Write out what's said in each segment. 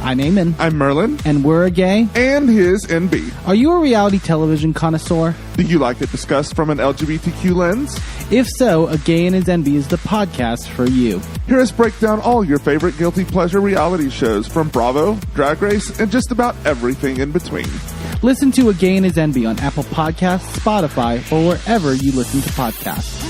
I'm Eamon. I'm Merlin. And we're a gay. And his NB. Are you a reality television connoisseur? Do you like it discussed from an LGBTQ lens? If so, A Gay and His NB is the podcast for you. Hear us break down all your favorite guilty pleasure reality shows from Bravo, Drag Race, and just about everything in between. Listen to A Gay and His NB on Apple Podcasts, Spotify, or wherever you listen to podcasts.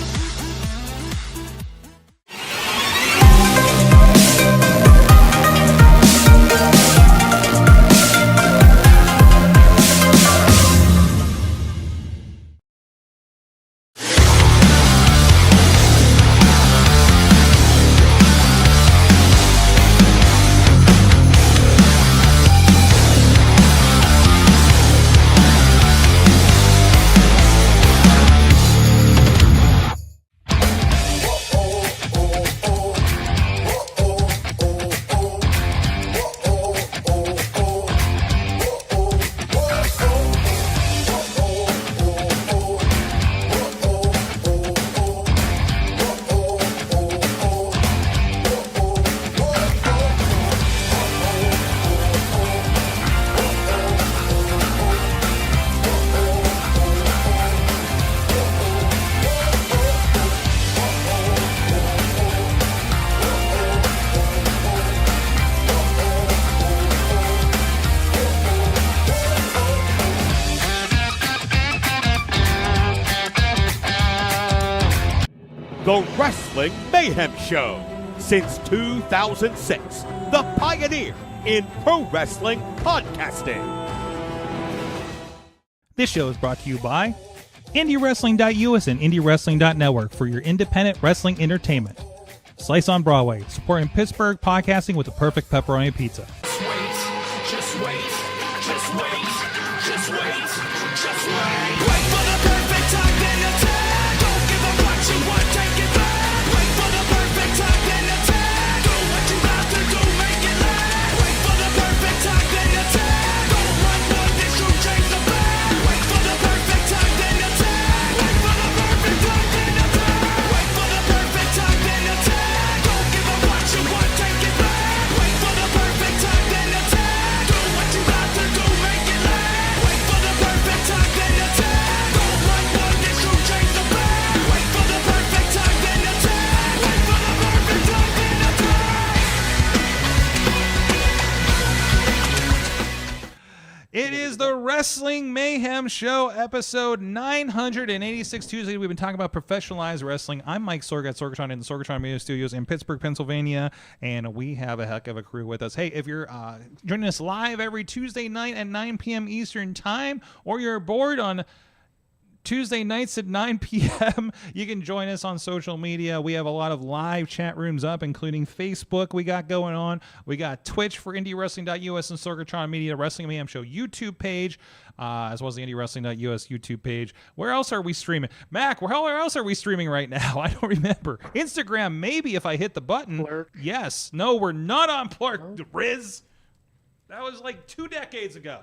The Wrestling Mayhem Show. Since 2006, the pioneer in pro wrestling podcasting. This show is brought to you by IndieWrestling.us and IndieWrestling.network for your independent wrestling entertainment. Slice on Broadway, supporting Pittsburgh podcasting with the perfect pepperoni pizza. Just wait, just wait, just wait, just wait, just wait. Wait for the perfect time, then attack. Don't give up what you want, take it back. Wait for the perfect time, then attack. Do what you have to do, make it last. Wait for the perfect time, then attack. Don't run, boy, this should change the back. Wait for the perfect time, then attack. Wait for the perfect time, then attack. Wait for the perfect time, then attack. Don't give up what you want, take it back. Wait for the perfect time, then attack. Do what you have to do, make it last. Wait for the perfect time, then attack. Don't run, boy, this should change the back. Wait for the perfect time, then attack. Wait for the perfect time, then attack. It is the Wrestling Mayhem Show, episode 986 Tuesday. We've been talking about professionalized wrestling. I'm Mike Sorg at Sorgatron in the Sorgatron Media Studios in Pittsburgh, Pennsylvania, and we have a heck of a crew with us. Hey, if you're joining us live every Tuesday night at 9 p.m. Eastern Time, or you're bored on Tuesday nights at 9 p.m. You can join us on social media. We have a lot of live chat rooms up, including Facebook we got going on. We got Twitch for IndieWrestling.us and Sorgatron Media, Wrestling Mayhem Show YouTube page, as well as the IndieWrestling.us YouTube page. Where else are we streaming? Mac, where else are we streaming right now? I don't remember. Instagram, maybe if I hit the button. Plurk. Yes. No, we're not on Plurk, Riz. That was like 2 decades ago.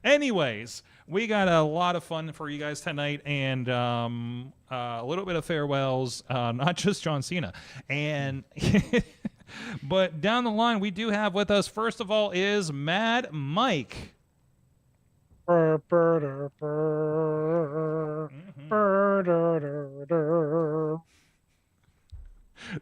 Anyways, we got a lot of fun for you guys tonight, and a little bit of farewells, not just John Cena. And but down the line, we do have with us, first of all, is Mad Mike.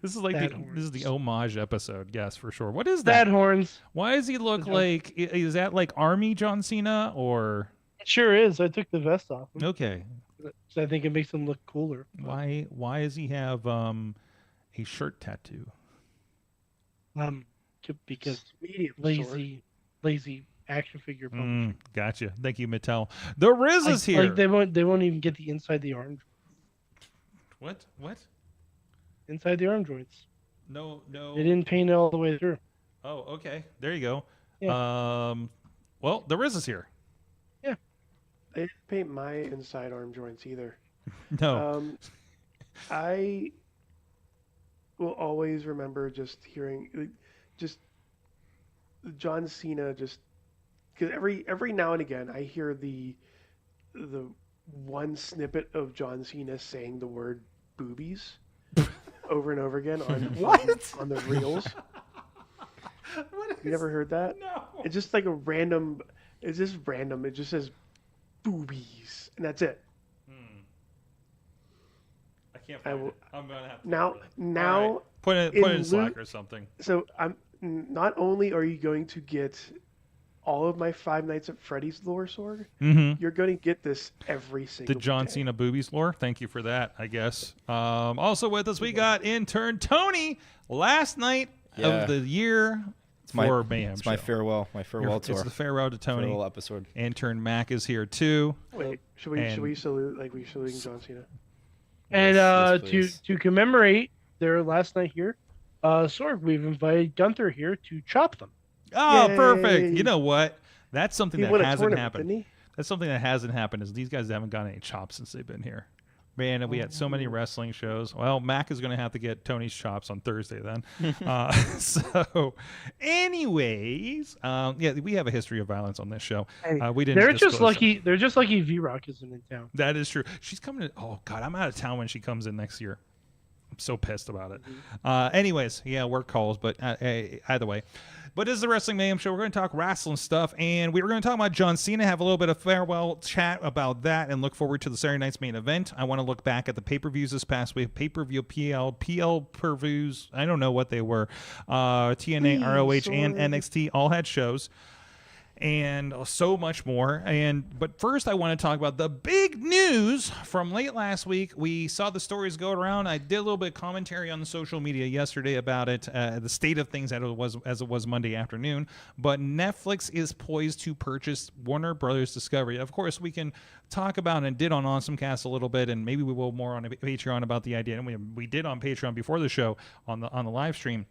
This is like this is the homage episode, yes, for sure. What is that? Bad horns. Why does he look like? Is that like Army John Cena or? It sure is. I took the vest off him. Okay. So I think it makes him look cooler. Why does he have a shirt tattoo? Because lazy action figure publisher. Gotcha. Thank you, Mattel. The Riz is here. Like they won't even get the inside the arm. What? Inside the arm joints. No. They didn't paint it all the way through. Oh, okay. There you go. Yeah. Well, the Riz is here. Yeah. They didn't paint my inside arm joints either. No. I will always remember just hearing John Cena because every now and again I hear the one snippet of John Cena saying the word boobies over and over again on the reels. What? You never heard that? No. It's just like a random. It's just random. It just says boobies, and that's it. I can't find will- it. I'm gonna have to Now, look for it. now. All right. Put it in in Slack lieu- or something. So I'm not only are you going to get all of my Five Nights at Freddy's lore, Sorg, Mm-hmm. you're going to get this every The single John day. Cena boobies lore. Thank you for that, I guess. Also with us, we got intern Tony. Last night Yeah. of the year for Mayhem It's Show. my farewell tour. It's the farewell to Tony. Farewell episode. Intern Mac is here too. Wait, should And- we salute like we saluting John Cena? And Yes, please. to commemorate their last night here, Sorg, we've invited Gunther here to chop them. Oh, Yay. perfect. You know what? That's something He that won a hasn't tournament, happened. didn't he? That's something that hasn't happened is these guys haven't gotten any chops since they've been here. Man, and we had so many wrestling shows. Well, Mac is going to have to get Tony's chops on Thursday then. So, anyways, yeah, we have a history of violence on this show. Hey, We didn't. They're just disclose lucky. They're just lucky V-Rock isn't in town. That is true. She's coming to. Oh God, I'm out of town when she comes in next year. I'm so pissed about it. Anyways, yeah, work calls, but either way. But this is the Wrestling Mayhem Show. We're going to talk wrestling stuff, and we were going to talk about John Cena, have a little bit of farewell chat about that, and look forward to the Saturday night's main event. I want to look back at the pay-per-views this past week. Pay-per-view, PL per-views. I don't know what they were. TNA, ROH, and NXT all had shows. And so much more. But first, I want to talk about the big news from late last week. We saw the stories go around. I did a little bit of commentary on the social media yesterday about it, the state of things as it was Monday afternoon. But Netflix is poised to purchase Warner Brothers Discovery. Of course, we can talk about and did on AwesomeCast a little bit, and maybe we will more on Patreon about the idea. And we did on Patreon before the show on the live stream.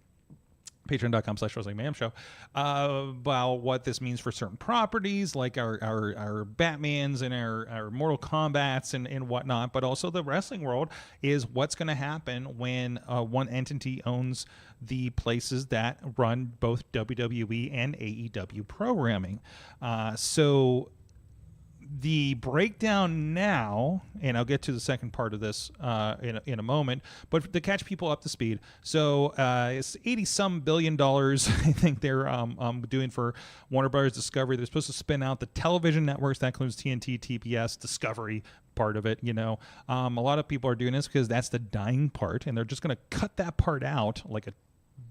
Patreon.com/Wrestling Mayhem Show, about what this means for certain properties like our Batmans and our Mortal Kombats and whatnot, but also the wrestling world is what's going to happen when one entity owns the places that run both WWE and AEW programming. So the breakdown now, and I'll get to the second part of this in a moment, but to catch people up to speed. So it's $80-some billion, I think they're doing for Warner Brothers Discovery. They're supposed to spin out the television networks. That includes TNT, TBS, Discovery, part of it. A lot of people are doing this because that's the dying part, and they're just going to cut that part out like a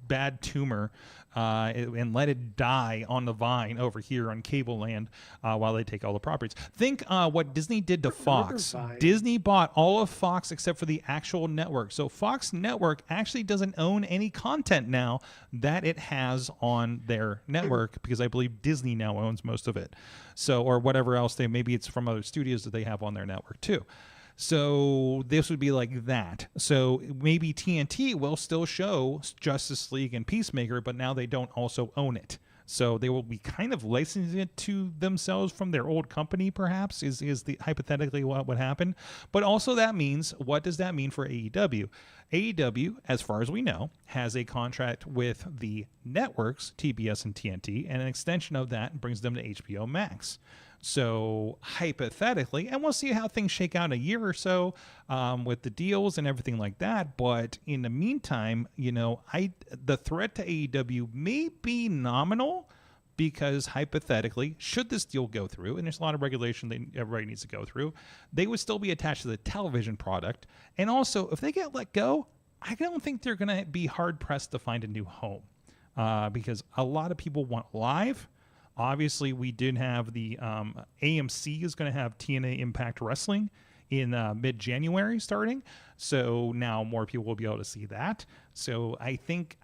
bad tumor and let it die on the vine over here on cable land while they take all the properties. Think what Disney did to Fox. Vine. Disney bought all of Fox except for the actual network. So Fox Network actually doesn't own any content now that it has on their network because I believe Disney now owns most of it. So, or whatever else maybe it's from other studios that they have on their network too. So this would be like that. So maybe TNT will still show Justice League and Peacemaker, but now they don't also own it. So they will be kind of licensing it to themselves from their old company, perhaps, is the hypothetically what would happen. But also that means, what does that mean for AEW? AEW, as far as we know, has a contract with the networks, TBS and TNT, and an extension of that brings them to HBO Max. So hypothetically, and we'll see how things shake out in a year or so with the deals and everything like that. But in the meantime, the threat to AEW may be nominal because hypothetically, should this deal go through, and there's a lot of regulation that everybody needs to go through, they would still be attached to the television product. And also, if they get let go, I don't think they're going to be hard pressed to find a new home because a lot of people want live. Obviously, we did have the AMC is going to have TNA Impact Wrestling in mid-January starting. So now more people will be able to see that. So I think,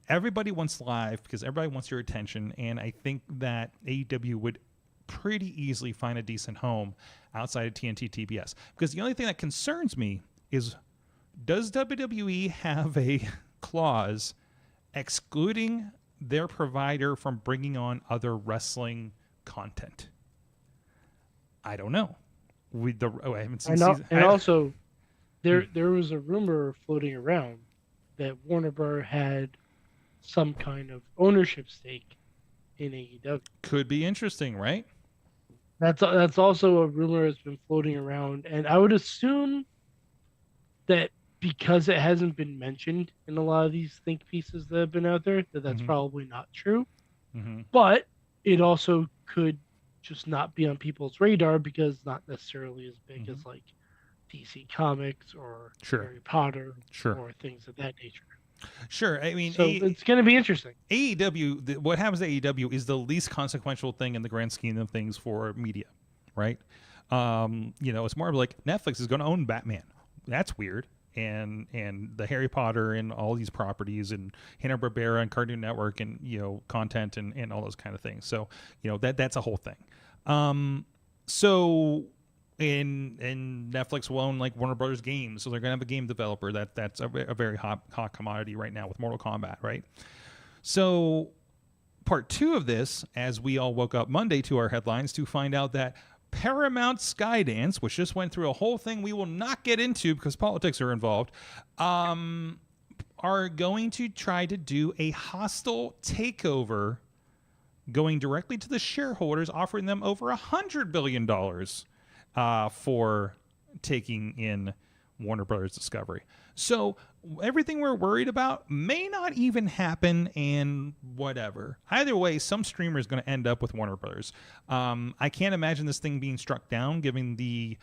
everybody wants live because everybody wants your attention. And I think that AEW would pretty easily find a decent home outside of TNT TBS. Because the only thing that concerns me is, does WWE have a clause excluding their provider from bringing on other wrestling content? I don't know. I haven't seen. Also, there was a rumor floating around that Warner Bros. Had some kind of ownership stake in AEW. Could be interesting, right? That's also a rumor that's been floating around, and I would assume that because it hasn't been mentioned in a lot of these think pieces that have been out there, that's probably not true. But it also could just not be on people's radar because it's not necessarily as big as like DC Comics or Harry Potter or things of that nature. Sure. I mean, so it's going to be interesting. AEW, what happens to AEW is the least consequential thing in the grand scheme of things for media, right? It's more like Netflix is going to own Batman. That's weird. And the Harry Potter and all these properties and Hanna-Barbera and Cartoon Network and, content and all those kind of things. So, that's a whole thing. And Netflix will own like Warner Brothers Games, so they're gonna have a game developer that's a very hot commodity right now with Mortal Kombat, right? So part 2 of this, as we all woke up Monday to our headlines to find out that Paramount Skydance, which just went through a whole thing we will not get into because politics are involved, are going to try to do a hostile takeover, going directly to the shareholders, offering them over $100 billion. For taking in Warner Brothers Discovery. So everything we're worried about may not even happen, and whatever. Either way, some streamer is going to end up with Warner Brothers. I can't imagine this thing being struck down given the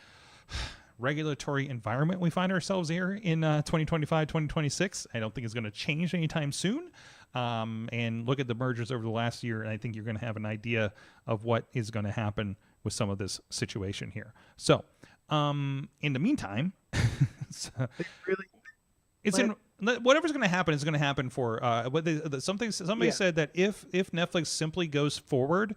regulatory environment we find ourselves here in 2025, 2026. I don't think it's going to change anytime soon. And look at the mergers over the last year, and I think you're going to have an idea of what is going to happen with some of this situation here. So, in the meantime, whatever's going to happen is going to happen for somebody said that if Netflix simply goes forward,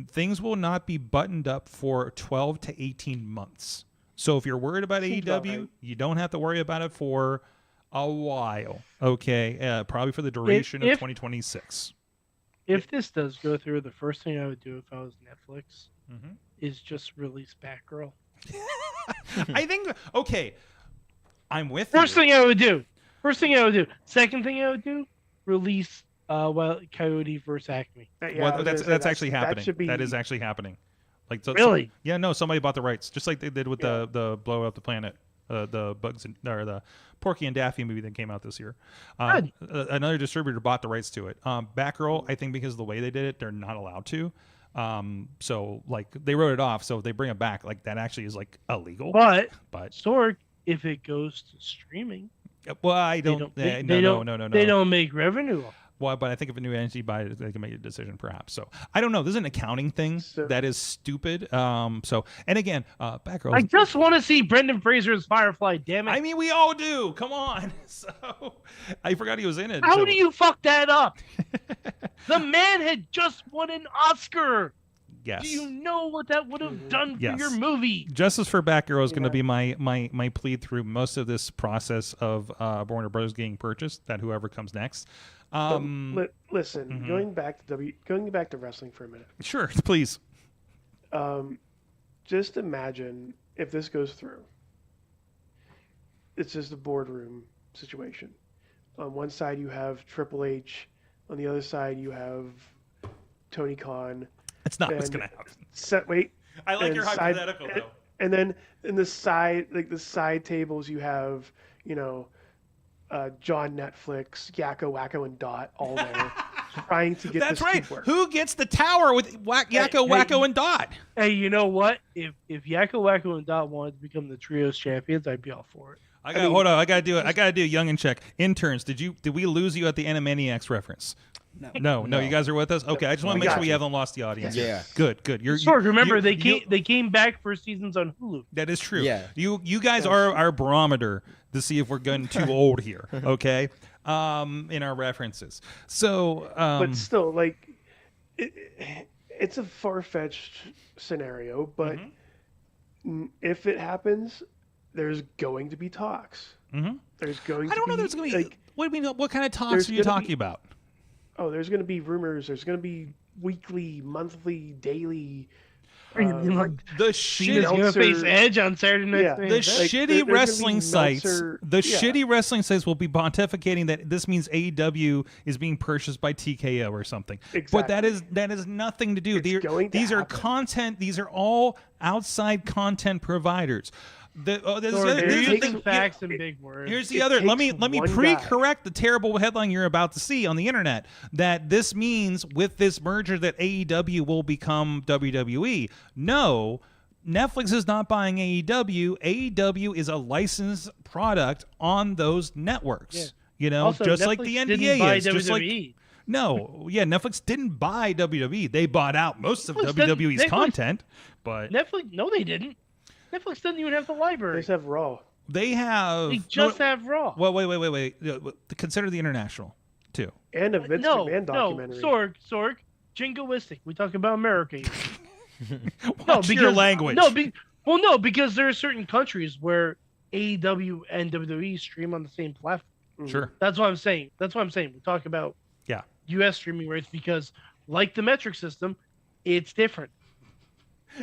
things will not be buttoned up for 12 to 18 months. So if you're worried about AEW, you don't have to worry about it for a while. Okay, probably for the duration of 2026. If this does go through, the first thing I would do if I was Netflix is just release Batgirl. I think, okay, I'm with you. First thing I would do. Second thing I would do, release Coyote versus Acme. That's actually happening. That is actually happening. Really? Yeah, no, somebody bought the rights, just like they did with the Blow Up the Planet, the the Porky and Daffy movie that came out this year. Another distributor bought the rights to it. Batgirl, I think because of the way they did it, they're not allowed to. So like they wrote it off, so if they bring it back, like that actually is like illegal. But Sorg, if it goes to streaming, well, they don't make revenue. Well, but I think if a new entity buys it, they can make a decision, perhaps. So I don't know. This is an accounting thing that is stupid. And again, Batgirl. I just want to see Brendan Fraser's Firefly. Damn it! I mean, we all do. Come on. So I forgot he was in it. How do you fuck that up? The man had just won an Oscar. Yes. Do you know what that would have done for your movie? Justice for Batgirl is going to be my plea through most of this process of Warner Brothers getting purchased. That whoever comes next. Listen, going back to wrestling for a minute. Sure, please. Just imagine if this goes through. It's just a boardroom situation. On one side you have Triple H, on the other side you have Tony Khan. It's not what's going to happen. I like your hypothetical though. And then in the side tables you have, John Netflix, Yakko, Wacko, and Dot all there trying to get That's this right. to work. Who gets the tower with Yakko, Wacko, and Dot? Hey, you know what? If Yakko, Wacko, and Dot wanted to become the trios champions, I'd be all for it. Hold on. I gotta do it. I gotta do a young and check. Interns, did we lose you at the Animaniacs reference? No. You guys are with us. Okay, I just want to make sure we haven't lost the audience. Yeah. Good. Remember they came back for seasons on Hulu. That is true. Yeah. You guys are our barometer to see if we're getting too old here. Okay. In our references. So. But still, like, it's a far-fetched scenario. But if it happens, there's going to be talks. There's going. I don't know. There's going to be. Like, what kind of talks are you talking about? Oh, there's going to be rumors. There's going to be weekly, monthly, daily. The shitty gonna face Edge on Saturday Night. Yeah. The shitty wrestling sites. Shitty wrestling sites will be pontificating that this means AEW is being purchased by TKO or something. Exactly. But that is nothing to do. These are content. These are all outside content providers. They're using facts and big words. Here's the other. Let me one pre-correct the terrible headline you're about to see on the internet. That this means with this merger that AEW will become WWE. No, Netflix is not buying AEW. AEW is a licensed product on those networks. Yeah. You know, Also, just Netflix like the didn't NBA buy is. Just WWE. like no, yeah, Netflix didn't buy WWE. They bought out most of Netflix WWE's didn't- Netflix- content, but Netflix? No, they didn't. Netflix doesn't even have the They library. just have Raw. they have. They just have Raw. Well, wait. Consider the international too. And a Vince no, McMahon documentary. Sorg, jingoistic. We talk about America. Here. Watch your language. No, because there are certain countries where AEW and WWE stream on the same platform. Sure. That's what I'm saying. We talk about Yeah. U.S. streaming rates because, like the metric system, it's different.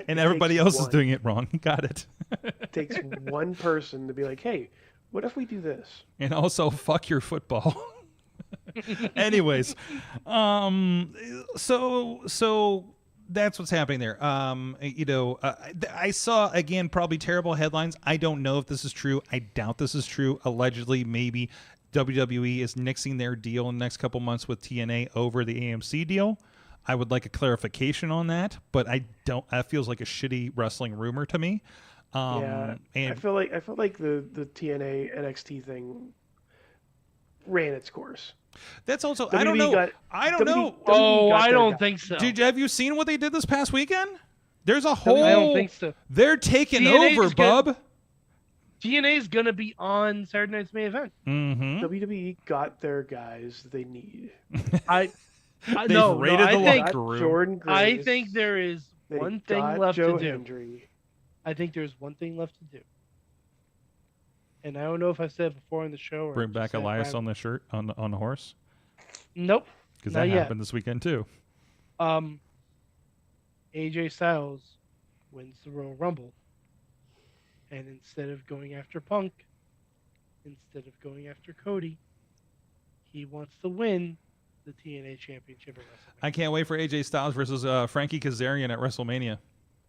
And everybody takes else is one. doing it wrong. Got it. It takes one person to be like, hey, what if we do this? And also, fuck your football. Anyways, so that's what's happening there. I saw again probably terrible headlines. I don't know if this is true. I doubt this is true. Allegedly, maybe WWE is nixing their deal in the next couple months with TNA over the AMC deal. I would like a clarification on that, but I don't. That feels like a shitty wrestling rumor to me. Yeah, and I feel like the TNA NXT thing ran its course. that's also. WWE I don't know. got- I don't know. WWE got I their don't guy. think so. Dude, have you seen what they did this past weekend? There's a whole. I don't think so. They're taking TNA over, is good. bub. TNA is gonna be on Saturday Night's main event. Mm-hmm. WWE got their guys they need. They've No, raided I the think locker room. Jordan Grace. I think there is They one thing got left Joe to do. Hendry. I think there's one thing left to do. And I don't know if I said it before on the show or Bring just back said it Elias right- on the shirt on the horse Nope. because Not that yet. happened this weekend too. AJ Styles wins the Royal Rumble. And instead of going after Punk, instead of going after Cody, he wants to win the TNA Championship at WrestleMania. I can't wait for AJ Styles versus Frankie Kazarian at WrestleMania.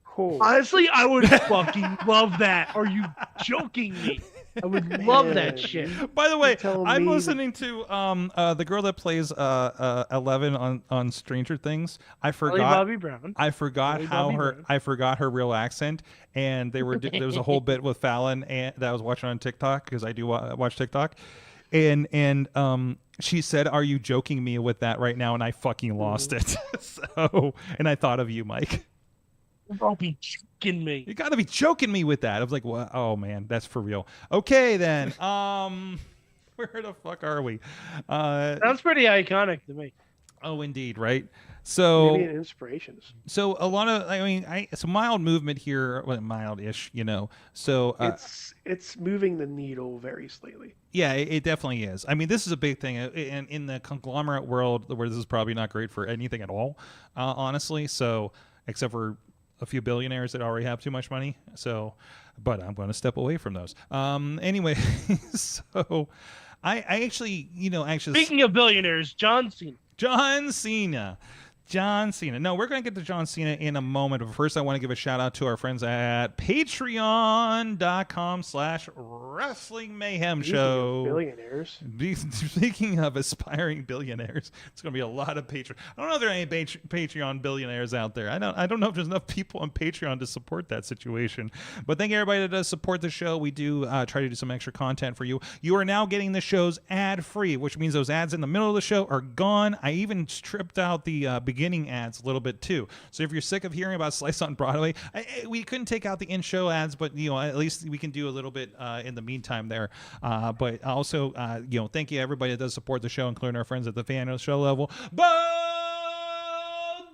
Cool. Honestly, I would fucking love that. Are you joking me? I would love that shit. By the way, telling I'm me that- listening to the girl that plays 11 on Stranger Things. I Millie forgot. Bobby Brown. I forgot Millie how Bobby her. Brown. I forgot her real accent, and there was a whole bit with Fallon and that I was watching on TikTok because I do watch TikTok, and she said, "Are you joking me with that right now?" And I fucking lost it. So, and I thought of you, Mike. Don't be joking me. You got to be joking me with that. I was like, "What? Oh man, that's for real." Okay, then. Where the fuck are we? Sounds pretty iconic to me. Oh, indeed, right? So, Maybe an inspiration. so a lot of, it's a mild movement here, well, mild-ish, So, It's moving the needle very slightly. yeah, it definitely is. I mean, this is a big thing in the conglomerate world where this is probably not great for anything at all, honestly. So, except for a few billionaires that already have too much money. So, but I'm going to step away from those. Anyway, so I actually, Speaking of billionaires, John Cena. John Cena. No, we're going to get to John Cena in a moment. But first, I want to give a shout out to our friends at patreon.com/Wrestling Mayhem Show. Billionaires. Speaking of aspiring billionaires, it's going to be a lot of Patreon. I don't know if there are any Patreon billionaires out there. I don't know if there's enough people on Patreon to support that situation. But thank you everybody that does support the show. We do try to do some extra content for you. You are now getting the shows ad-free, which means those ads in the middle of the show are gone. I even stripped out the beginning ads a little bit too. So if you're sick of hearing about Slice on Broadway, we couldn't take out the in-show ads, but at least we can do a little bit in the meantime there. But also, thank you everybody that does support the show, including our friends at the fan of the show level. Bo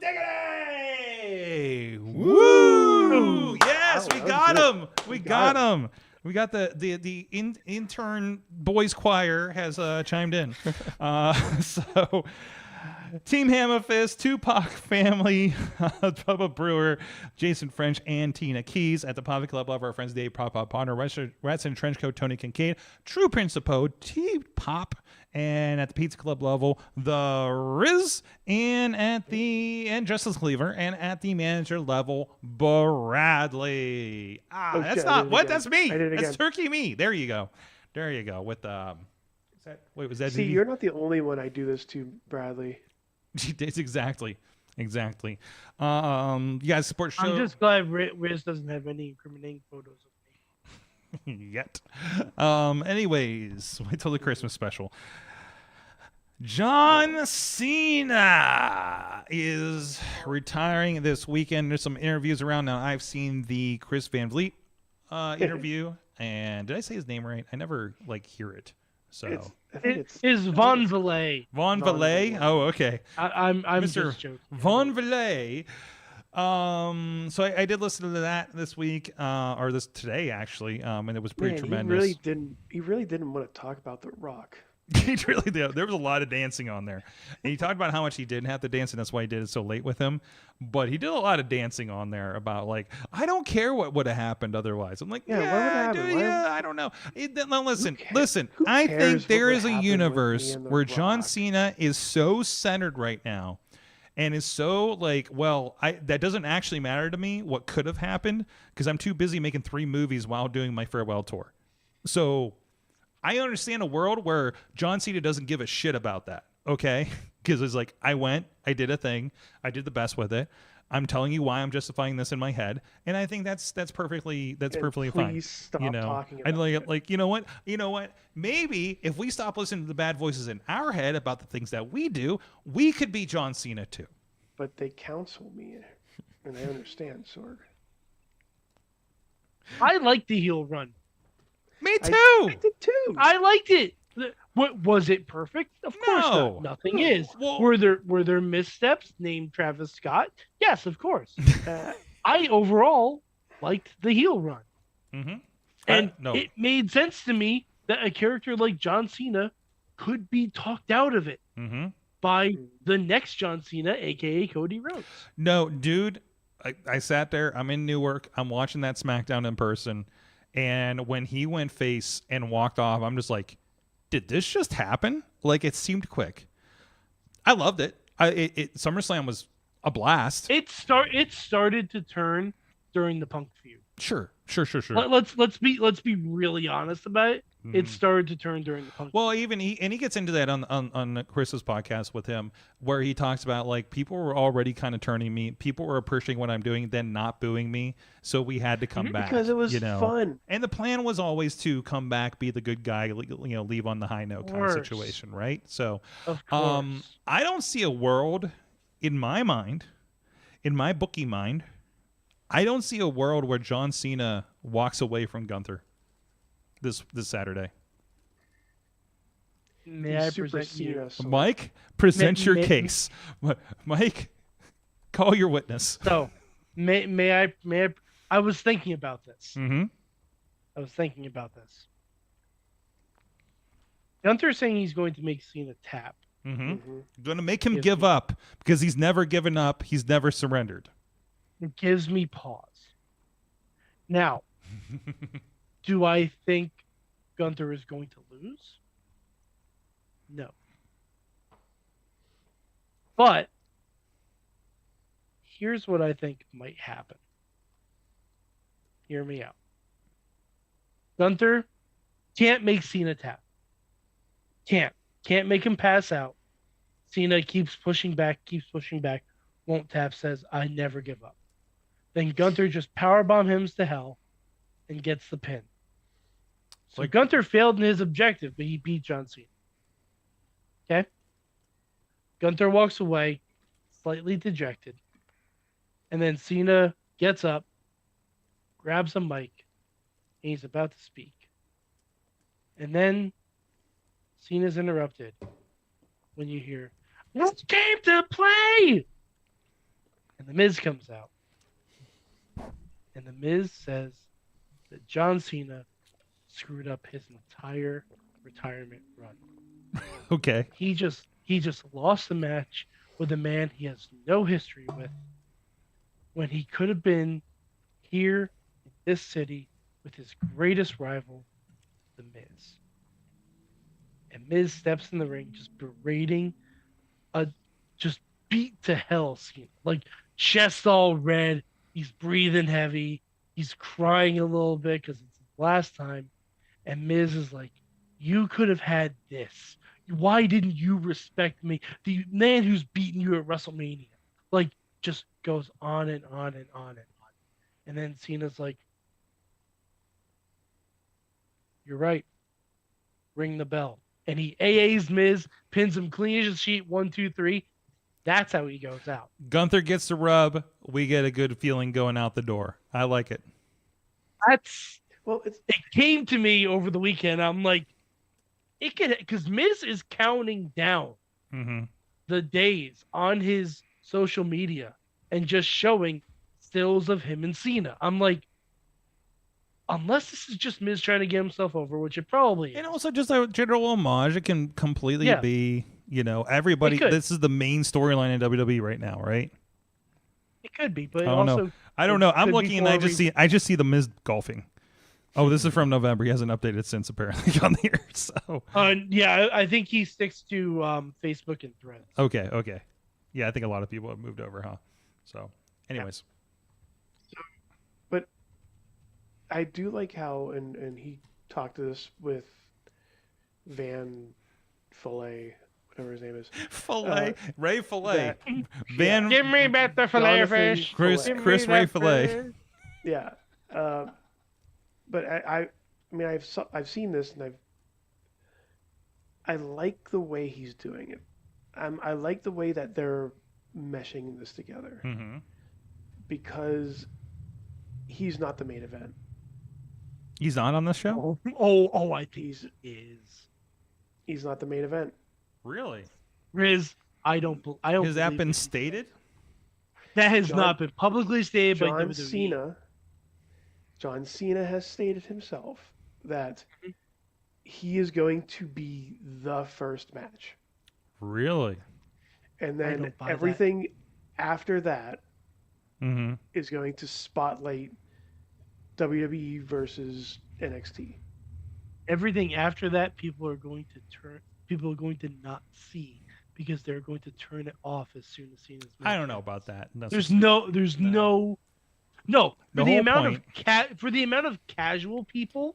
Diggity! Woo! Yes, we got him. We got him. We got the intern boys choir has chimed in. So. Team Hammerfist, Tupac family, Bubba Brewer, Jason French, and Tina Keys. At the Poppy Club level, our friends Dave Pop Potter, Rats in Trenchcoat, Tony Kincaid, True Principo, T-Pop, and at the Pizza Club level, the Riz, and Justice Cleaver, and at the manager level, Bradley. Oh, That's shit, I not did it what. again. That's me. I did it That's again. Turkey me. There you go. With wait, was that? See, Didi? you're not the only one I do this to, Bradley. It's exactly. You guys support show I'm just glad Riz doesn't have any incriminating photos of me. yet. Anyways, wait till the Christmas special. John Cena is retiring this weekend. There's some interviews around now. I've seen the Chris Van Vliet interview, and did I say his name right? I never hear it. So I think It is Von Valet. Von Valet. Oh, okay. I'm Mr. just joking. Von Valet. So I did listen to that this week, or today actually, and it was pretty tremendous. He really didn't want to talk about The Rock. He really did. There was a lot of dancing on there. And he talked about how much he didn't have to dance, and that's why he did it so late with him. But he did a lot of dancing on there about I don't care what would have happened otherwise. I'm like, Yeah, what would happen? dude, Why- I don't know. No, listen. Who I cares think what there would is a happen with universe me and The where John Rock? Cena is so centered right now, and is so that doesn't actually matter to me what could have happened because I'm too busy making 3 movies while doing my farewell tour. So I understand a world where John Cena doesn't give a shit about that, okay? Because it's I went, I did a thing, I did the best with it. I'm telling you why I'm justifying this in my head, and I think that's perfectly fine. Please stop talking about it. You know what? Maybe if we stop listening to the bad voices in our head about the things that we do, we could be John Cena too. But they counsel me, and I understand, Sorg. I like the heel run. Me too. I did too. I liked it. Was it perfect? Of course No. not. Nothing is. Well- were there missteps named Travis Scott? Yes, of course. I overall liked the heel run. Mm-hmm. And no. it made sense to me that a character like John Cena could be talked out of it Mm-hmm. by the next John Cena, aka Cody Rhodes. No, dude, I sat there. I'm in Newark. I'm watching that SmackDown in person. And when he went face and walked off, I'm just like, did this just happen? It seemed quick. I loved it. SummerSlam was a blast. It started to turn during the Punk feud. Sure. Let's be really honest about it. It started to turn during the Punk. Well, even he gets into that on Chris's podcast with him, where he talks about people were already kind of turning me, people were appreciating what I'm doing, then not booing me, so we had to come back Because it was fun. And the plan was always to come back, be the good guy, leave on the high note kind of situation, right? So, Of course. I don't see a world in my mind, in my bookie mind, I don't see a world where John Cena walks away from Gunther this Saturday. May I Super present you? Cena, Sorg. Mike, present your may- case. Mike, call your witness. So, may I? I was thinking about this. Mm-hmm. I was thinking about this. Gunther's saying he's going to make Cena tap. Mm-hmm. Mhm. Going to make him Gives give me- up because he's never given up. He's never surrendered. It gives me pause. Now, do I think Gunther is going to lose? No. But here's what I think might happen. Hear me out. Gunther can't make Cena tap. Can't make him pass out. Cena keeps pushing back, won't tap, says, I never give up. Then Gunther just powerbomb him to hell and gets the pin. So Gunther failed in his objective, but he beat John Cena. Okay? Gunther walks away, slightly dejected. And then Cena gets up, grabs a mic, and he's about to speak. And then Cena's interrupted when you hear, "It's game to play!" And the Miz comes out. And the Miz says that John Cena screwed up his entire retirement run. Okay. He just lost the match with a man he has no history with when he could have been here in this city with his greatest rival, The Miz. And Miz steps in the ring just berating a just beat to hell Cena. Like, chest all red, he's breathing heavy, he's crying a little bit because it's his last time. And Miz is like, you could have had this. Why didn't you respect me? The man who's beaten you at WrestleMania. Like, just goes on and on and on and on. And then Cena's like, you're right. Ring the bell. And he AA's Miz, pins him clean as a sheet, 1, 2, 3. That's how he goes out. Gunther gets the rub. We get a good feeling going out the door. I like it. It came to me over the weekend. I'm like, it could, because Miz is counting down the days on his social media and just showing stills of him and Cena. I'm like, unless this is just Miz trying to get himself over, which it probably is. And also just a general homage. It can completely be, everybody. This is the main storyline in WWE right now, right? It could be, but I don't know. I'm looking and I just see the Miz golfing. Oh, this is from November. He hasn't updated since apparently on here. So I think he sticks to Facebook and Threads. Okay. Yeah, I think a lot of people have moved over, huh? So, anyways. Yeah. But I do like how, and he talked to this with Van Fillet, whatever his name is. Fillet. Ray Fillet. Give me back the fillet fish. Chris Ray Fillet. Yeah. But I mean, I've seen this, and I like the way he's doing it. I like the way that they're meshing this together, because he's not the main event. He's not on this show? I think he is. He's not the main event. Really? Riz, I don't. Has that been stated? That has not been publicly stated by WWE. John Cena has stated himself that he is going to be the first match. Really? And then everything after that is going to spotlight WWE versus NXT. Everything after that, people are going to not see, because they're going to turn it off as soon as Cena's match. I don't know about that. There's no. For the amount of casual people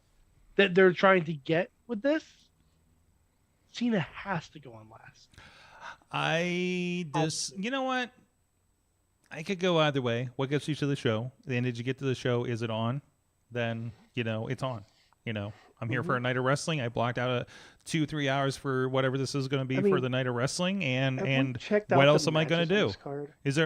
that they're trying to get with this, Cena has to go on last. You know what? I could go either way. What gets you to the show? Then did you get to the show? Is it on? Then, it's on. I'm here for a night of wrestling. I blocked out 2-3 hours for whatever this is going to be for the night of wrestling. And what else am I going to do?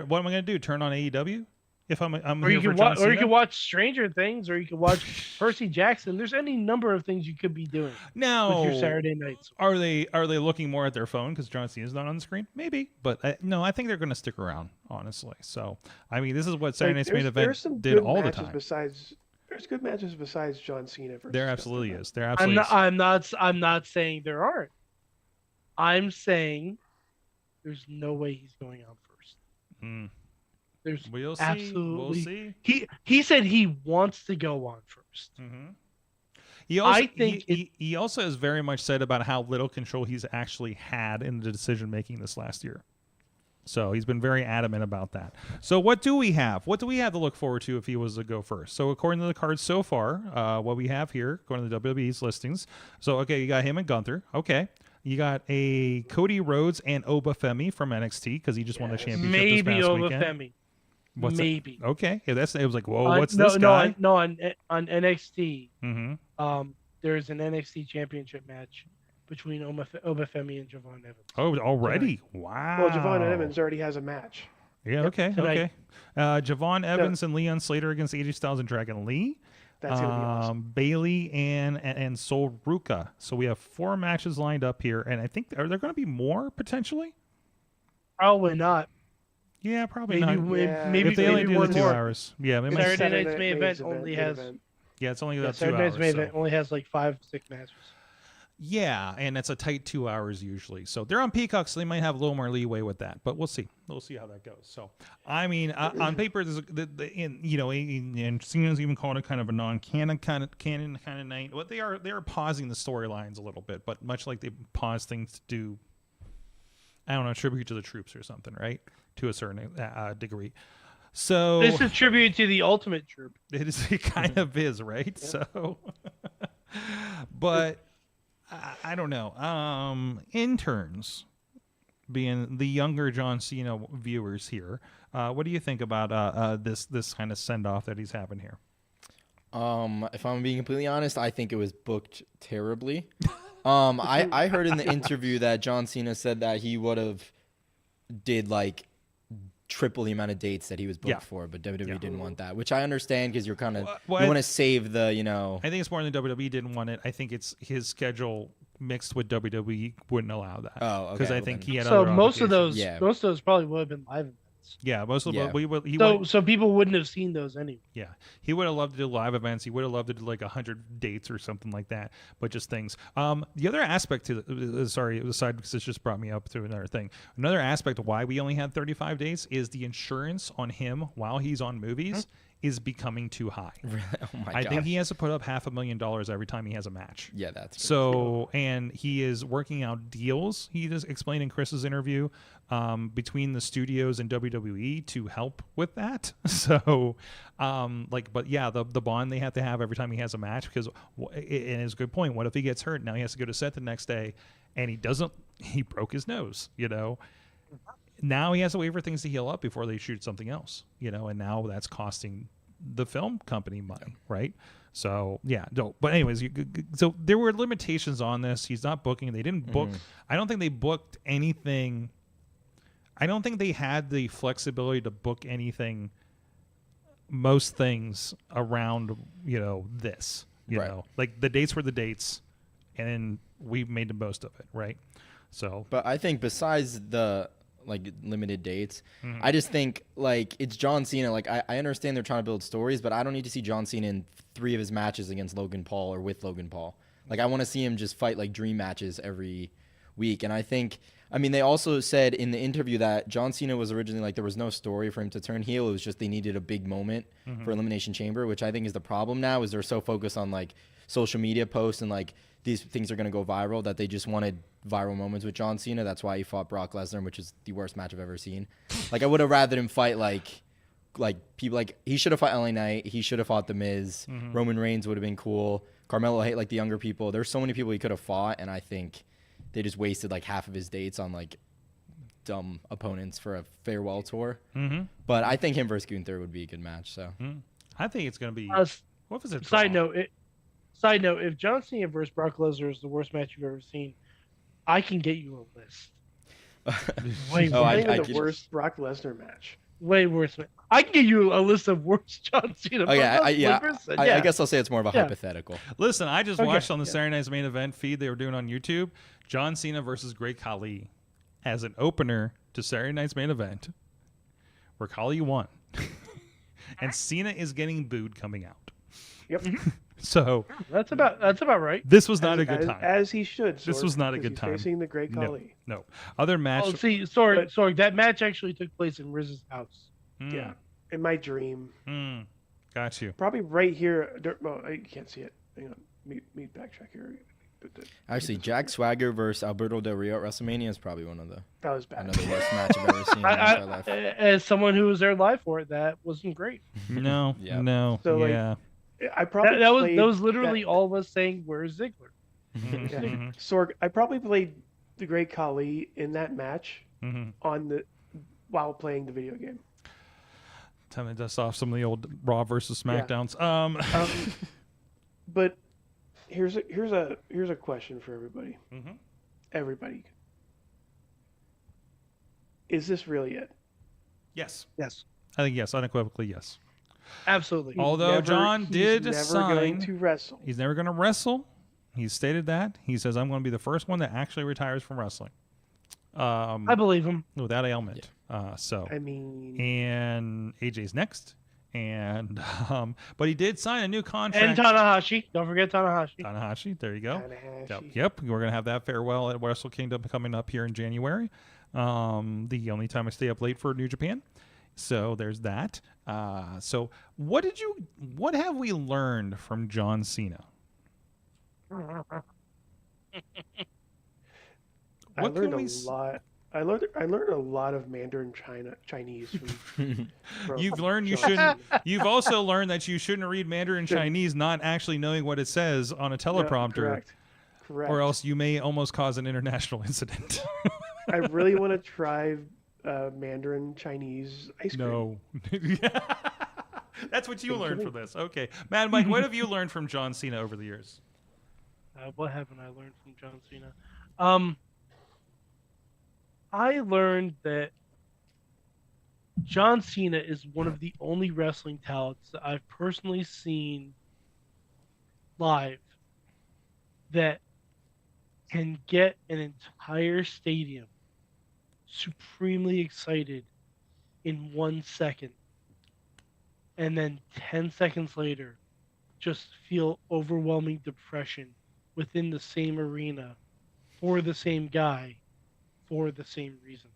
What am I going to do? Turn on AEW? If I'm or here you for can John Cena? Or you can watch Stranger Things, or you can watch Percy Jackson. There's any number of things you could be doing now with your Saturday nights. Are they looking more at their phone because John Cena's not on the screen? Maybe, but no, I think they're going to stick around. Honestly, so I mean, this is what Saturday Night's Main Event did all the time. There's good matches besides John Cena. There absolutely is. There absolutely is. I'm not saying there aren't. I'm saying there's no way he's going on first. We'll see. Absolutely. We'll see. He said he wants to go on first. He also has very much said about how little control he's actually had in the decision making this last year. So he's been very adamant about that. So what do we have? What do we have to look forward to if he was to go first? So according to the cards so far, what we have here, according to the WWE's listings. So, okay, you got him and Gunther. Okay. You got a Cody Rhodes and Oba Femi from NXT because he just won the championship this past weekend. Femi. Maybe. Okay. Yeah, it was like, whoa, what's this guy? On NXT, there's an NXT championship match between Oba Femi and Javon Evans. Oh, already? Wow. Well, Javon Evans already has a match. Yeah, okay, okay. Javon Evans and Leon Slater against AJ Styles and Dragon Lee. That's going to be awesome. Bailey and Sol Ruka. So we have 4 matches lined up here, and I think, are there going to be more, potentially? Probably not. Yeah, probably not. Maybe if they only do the 2 more. hours. Yeah, maybe Saturday Night's Main Event only has... Yeah, it's only that 2 Saturday hours. Night's Main Event only has like 5-6 matches. Yeah, and it's a tight 2 hours usually. So they're on Peacock, so they might have a little more leeway with that. But we'll see. We'll see how that goes. So, I mean, on paper, there's and Cena's even called it kind of a non-canon kind of night. What they are pausing the storylines a little bit, but much like they pause things to do, I don't know, tribute to the troops or something, right? To a certain degree. So This is tribute to the Ultimate Troop. it kind of is, right? Yeah. So, but. I don't know. Interns, being the younger John Cena viewers here, what do you think about this kind of send off that he's having here? If I'm being completely honest, I think it was booked terribly. I heard in the interview that John Cena said that he would have did like triple the amount of dates that he was booked for, but WWE didn't want that, which I understand because you're kind of you want to save the I think it's more than WWE didn't want it. I think it's his schedule mixed with WWE wouldn't allow that. Oh, okay. Because I think he had so other most of those probably would have been live events. Yeah, most of so people wouldn't have seen those anyway. Yeah, he would have loved to do live events. He would have loved to do like 100 dates or something like that, but just things. The other aspect to sorry, aside because it just brought me up to another thing. Another aspect of why we only had 35 days is the insurance on him while he's on movies is becoming too high. Really? Oh my I think he has to put up $500,000 every time he has a match. Yeah, that's so. And he is working out deals. He just explained in Chris's interview between the studios and WWE to help with that. So, but yeah, the bond they have to have every time he has a match because, and it's a good point. What if he gets hurt? Now he has to go to set the next day, and he broke his nose. Now he has to wait for things to heal up before they shoot something else, and now that's costing the film company money, right? So, yeah, no. But anyways, so there were limitations on this. He's not booking. They didn't book. I don't think they booked anything. I don't think they had the flexibility to book anything, most things around, this, like the dates were the dates and we made the most of it, right? So, but I think besides the limited dates, I just think it's John Cena. I understand they're trying to build stories, but I don't need to see John Cena in 3 of his matches against Logan Paul or with Logan Paul. I want to see him just fight dream matches every week. And I think, they also said in the interview that John Cena was originally there was no story for him to turn heel. It was just they needed a big moment for Elimination Chamber, which I think is the problem now is they're so focused on social media posts and these things are going to go viral that they just wanted viral moments with John Cena. That's why he fought Brock Lesnar, which is the worst match I've ever seen. I would have rather him fight people he should have fought LA Knight. He should have fought The Miz. Roman Reigns would have been cool. Carmelo hate the younger people. There's so many people he could have fought, and I think they just wasted half of his dates on dumb opponents for a farewell tour. But I think him versus Gunther would be a good match. So I think it's going to be. What was it? Side note: if John Cena versus Brock Lesnar is the worst match you've ever seen, I can get you a list. The worst Brock Lesnar match. Way worse. I can give you a list of worst John Cena. I guess I'll say it's more of a hypothetical. Listen, I just watched on the Saturday Night's Main Event feed they were doing on YouTube, John Cena versus Great Khali as an opener to Saturday Night's Main Event, where Khali won, and Cena is getting booed coming out. Yep. So that's about right. This was not a good time. As he should. This was not a good time. Facing the Great Khali. No. Other match. Oh, sorry. That match actually took place in Riz's house. Yeah. In my dream. Got you. Probably right here. Well, I can't see it. Hang on. Me backtrack here. Actually, Jack Swagger versus Alberto Del Rio at WrestleMania is probably one of the. That was bad. Another worst match I've ever seen in my life. As someone who was there live for it, that wasn't great. No. No. So yeah. I probably that was literally all of us saying, "Where's Ziggler?" Sorg, I probably played the Great Khali in that match while playing the video game. Time to dust off some of the old Raw versus SmackDowns. But here's a question for everybody. Everybody, is this really it? Yes. Yes. I think yes. Unequivocally yes. Absolutely. Although John did sign, going to wrestle. He's never going to wrestle. He's stated that. He says, "I'm going to be the first one that actually retires from wrestling." I believe him. Without ailment. I mean, and AJ's next, And but he did sign a new And contract. Tanahashi. Don't forget Tanahashi. Tanahashi, there you go. Tanahashi. Yep, we're gonna have that farewell at Wrestle Kingdom coming up here in January. The only time I stay up late for New Japan. So there's that. So what have we learned from John Cena? I What learned can we a lot. I learned a lot of Mandarin Chinese from You've learned you John shouldn't. Cena. You've also learned that you shouldn't read Mandarin Chinese, not actually knowing what it says on a No, teleprompter, correct. or else you may almost cause an international incident. I really want to try Mandarin Chinese ice cream. No. That's what you learned from this. Okay. Mad Mike, what have you learned from John Cena over the years? What haven't I learned from John Cena? I learned that John Cena is one of the only wrestling talents that I've personally seen live that can get an entire stadium supremely excited in 1 second, and then 10 seconds later just feel overwhelming depression within the same arena for the same guy for the same reason.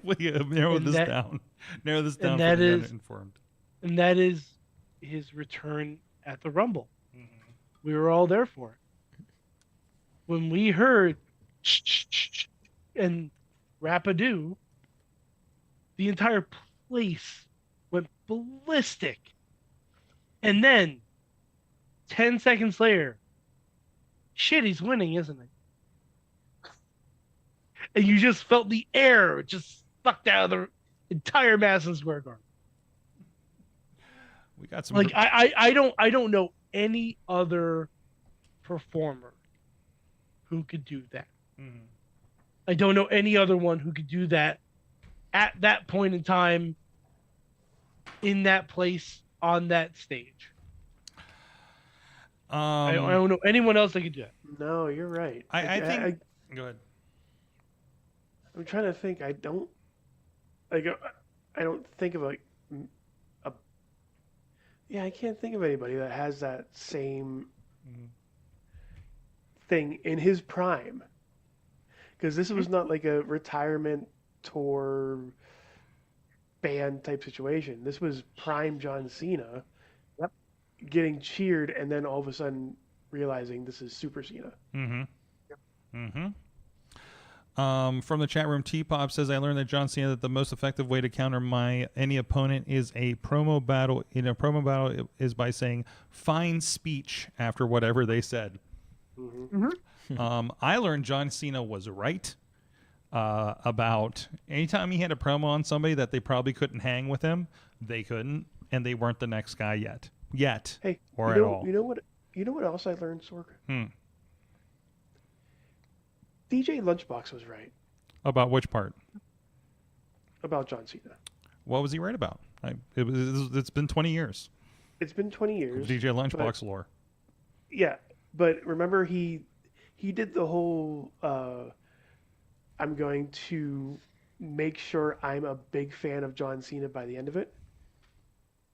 Narrow And this that- down. Narrow this down and for that the is- uninformed. And that is his return at the Rumble. We were all there for it. When we heard and Rapidu, the entire place went ballistic. And then 10 seconds later, shit, he's winning, isn't it? And you just felt the air just sucked out of the entire Madison Square Garden. We got some. Like I don't know any other performer who could do that. I don't know any other one who could do that at that point in time, in that place, on that stage. I don't know anyone else that could do that. No, you're right. I think. Go ahead. I'm trying to think. I don't think of I can't think of anybody that has that same thing in his prime. Because this was not like a retirement tour band type situation. This was prime John Cena. Yep. Getting cheered and then all of a sudden realizing this is Super Cena. From the chat room, T-Pop says, I learned that John Cena that the most effective way to counter any opponent is a promo battle. In a promo battle is by saying fine speech after whatever they said. I learned John Cena was right about anytime he had a promo on somebody that they probably couldn't hang with him, they couldn't, and they weren't the next guy yet. Hey, or you at know, all. You know what else I learned, Sorg? DJ Lunchbox was right About which part? about John Cena. What was he right about? It's been 20 years. It's been 20 years. DJ Lunchbox lore. Yeah, but remember he did the whole I'm going to make sure I'm a big fan of John Cena by the end of it.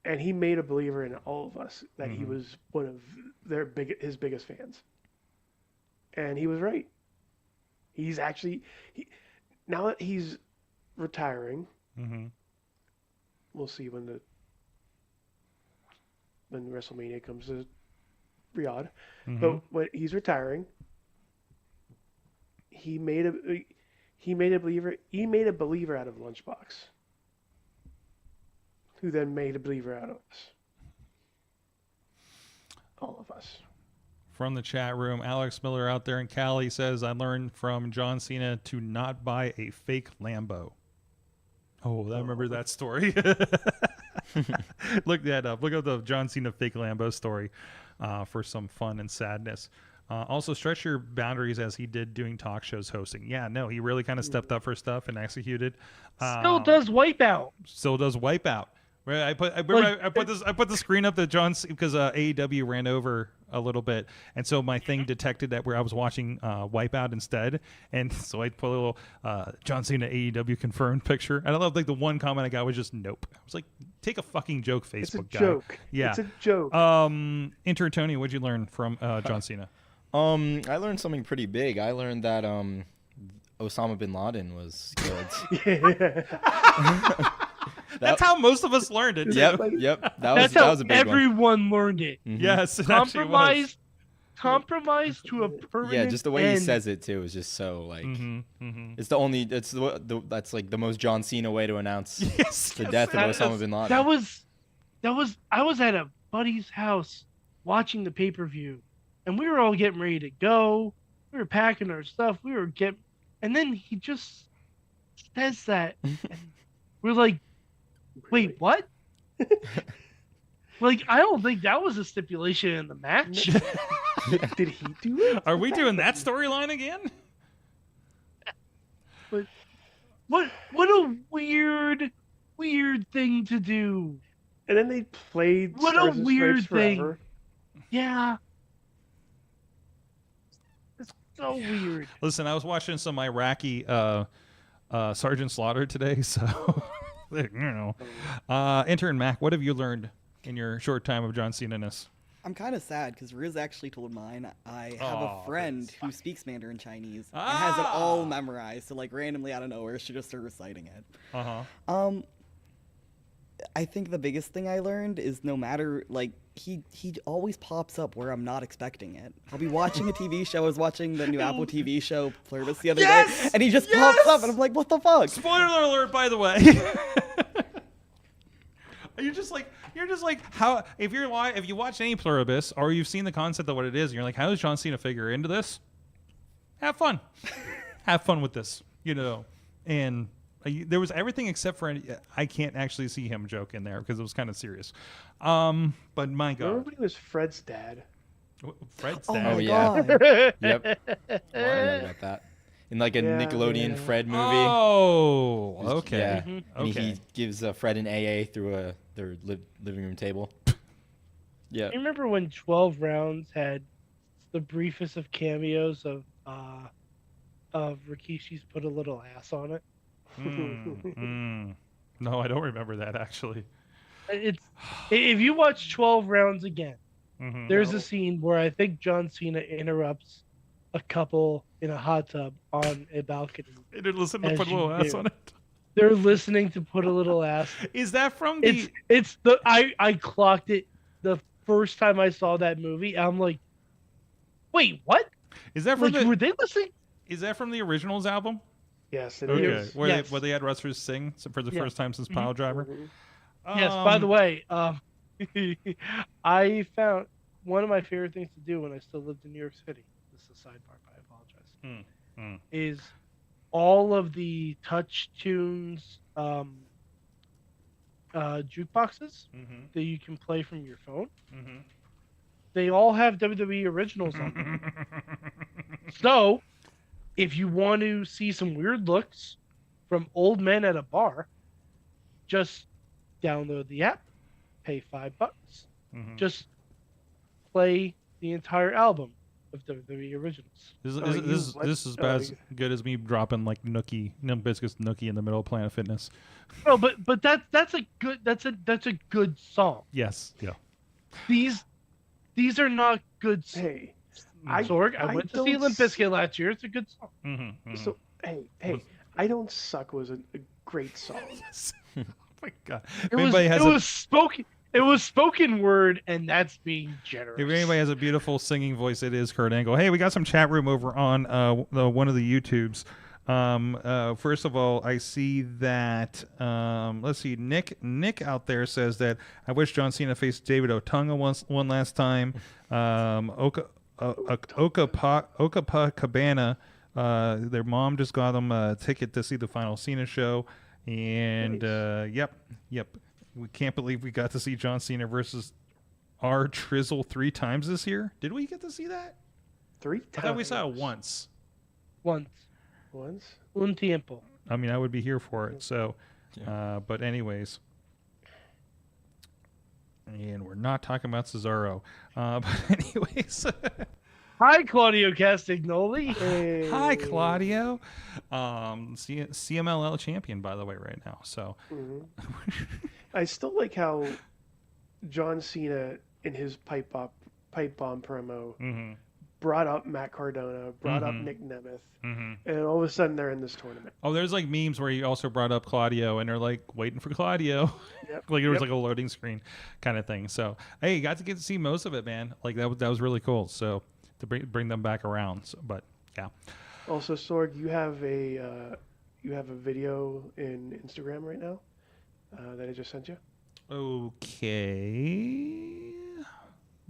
And he made a believer in all of us that he was one of his biggest fans. And he was right. He's actually now that he's retiring. We'll see when WrestleMania comes to Riyadh. But when he's retiring, he made a believer out of Lunchbox, who then made a believer out of us. All of us. From the chat room, Alex Miller out there in Cali says, I learned from John Cena to not buy a fake Lambo. Oh, I remember that story. Look that up. Look up the John Cena fake Lambo story for some fun and sadness. Also, stretch your boundaries as he did doing talk shows hosting. Yeah, no, he really kind of stepped up for stuff and executed. Still does Wipeout. Still does Wipeout. Right, I put the screen up that John, because AEW ran over a little bit, and so my thing detected that where I was watching Wipeout instead, and so I put a little John Cena AEW confirmed picture, and I love like the one comment I got was just nope. I was like, take a fucking joke, Facebook It's a guy. joke. Yeah, It's a joke. Intern Tony, what'd you learn from John Cena? I learned something pretty big. I learned that Osama bin Laden was killed. That's how most of us learned it. Yep, too. yep. That That's was how a big one. everyone learned it. Yes, it actually was. Compromise to a permanent. Yeah, just the way end. he says it too is just so like. Mm-hmm. It's the only. It's that's like the most John Cena way to announce Yes, the death of Osama bin Laden. That was. I was at a buddy's house watching the pay-per-view, and we were all getting ready to go. We were packing our stuff. And then he just says that, and we're like, "Wait, what?" Like, I don't think that was a stipulation in the match. Did he do it? Are we doing that storyline again? But what a weird thing to do. And then they played. What a Stars and weird Stripes thing. forever. Yeah. It's so weird. Listen, I was watching some Iraqi Sergeant Slaughter today, so you know. Intern Mac, what have you learned in your short time of John Cena-ness? I'm kind of sad because Riz actually told mine. I have a friend who speaks Mandarin Chinese and has it all memorized. So like randomly out of nowhere, she just started reciting it. I think the biggest thing I learned is no matter like he always pops up where I'm not expecting it. I'll be watching a TV show. I was watching the new Apple TV show Pluribus the other day, and he just pops up, and I'm like, what the fuck? Spoiler alert, by the way. You're just like how if you watch any Pluribus or you've seen the concept of what it is, and you're like, how does John Cena figure into this? Have fun, have fun with this, you know. And there was everything except for I can't actually see him joke in there because it was kind of serious. But my God, Remember when he was Fred's dad? Fred's Oh dad. my yeah. god. Yep. I remember about that. In like a Nickelodeon Fred movie. Oh, okay. Yeah. Mm-hmm. And Okay. he gives Fred an AA through their living room table. Yeah. You remember when 12 Rounds had the briefest of cameos of Rikishi's Put a Little Ass on it? No, I don't remember that actually. It's if you watch 12 Rounds again, Mm-hmm. there's a scene where I think John Cena interrupts a couple in a hot tub on a balcony. They didn't listen to As Put a you Little Ass do. on it. They're listening to Put a Little Ass. Is that from the? I clocked it the first time I saw that movie. I'm like, wait, what? Is that from Like, were they listening? Is that from the originals album? Yes, it Okay, is. where Yes. they had wrestlers sing for the Yeah. first time since Pile Driver. Mhm. Yes. By the way, I found one of my favorite things to do when I still lived in New York City. This is a sidebar, but I apologize. Is all of the touch tunes jukeboxes that you can play from your phone. They all have WWE originals on them. So, if you want to see some weird looks from old men at a bar, just download the app, pay $5. Just play the entire album of WWE originals. This is about as good as me dropping like Limp Bizkit's Nookie in the middle of Planet Fitness. No, but that's a good song. Yes, yeah. These are not good songs. Hey, Sorg, I went to see don't Limp Bizkit last year. It's a good song. So hey, I Don't Suck was a great song. Oh my God. It was spoken word, and that's being generous. If anybody has a beautiful singing voice, it is Kurt Angle. Hey, we got some chat room over on one of the YouTubes. First of all, I see that let's see, Nick out there says that I wish John Cena faced David Otunga one last time. Okapa Cabana, their mom just got them a ticket to see the final Cena show, and yep. We can't believe we got to see John Cena versus R. Trizzle 3 times this year. Did we get to see that? 3 times. I thought we saw it once. Once. Un tiempo. I mean, I would be here for it. So, but anyways, And we're not talking about Cesaro. But anyways. Hi, Claudio Castagnoli. Hey. Hi, Claudio. CMLL champion, by the way, right now. So I still like how John Cena in his pipe bomb promo brought up Matt Cardona, brought up Nick Nemeth, and all of a sudden they're in this tournament. Oh, there's like memes where he also brought up Claudio, and they're like waiting for Claudio. Yep. Like it was like a loading screen kind of thing. So hey, you got to get to see most of it, man. Like that was really cool. So to bring them back around. So, but yeah. Also, Sorg, you have a video in Instagram right now that I just sent you. Okay,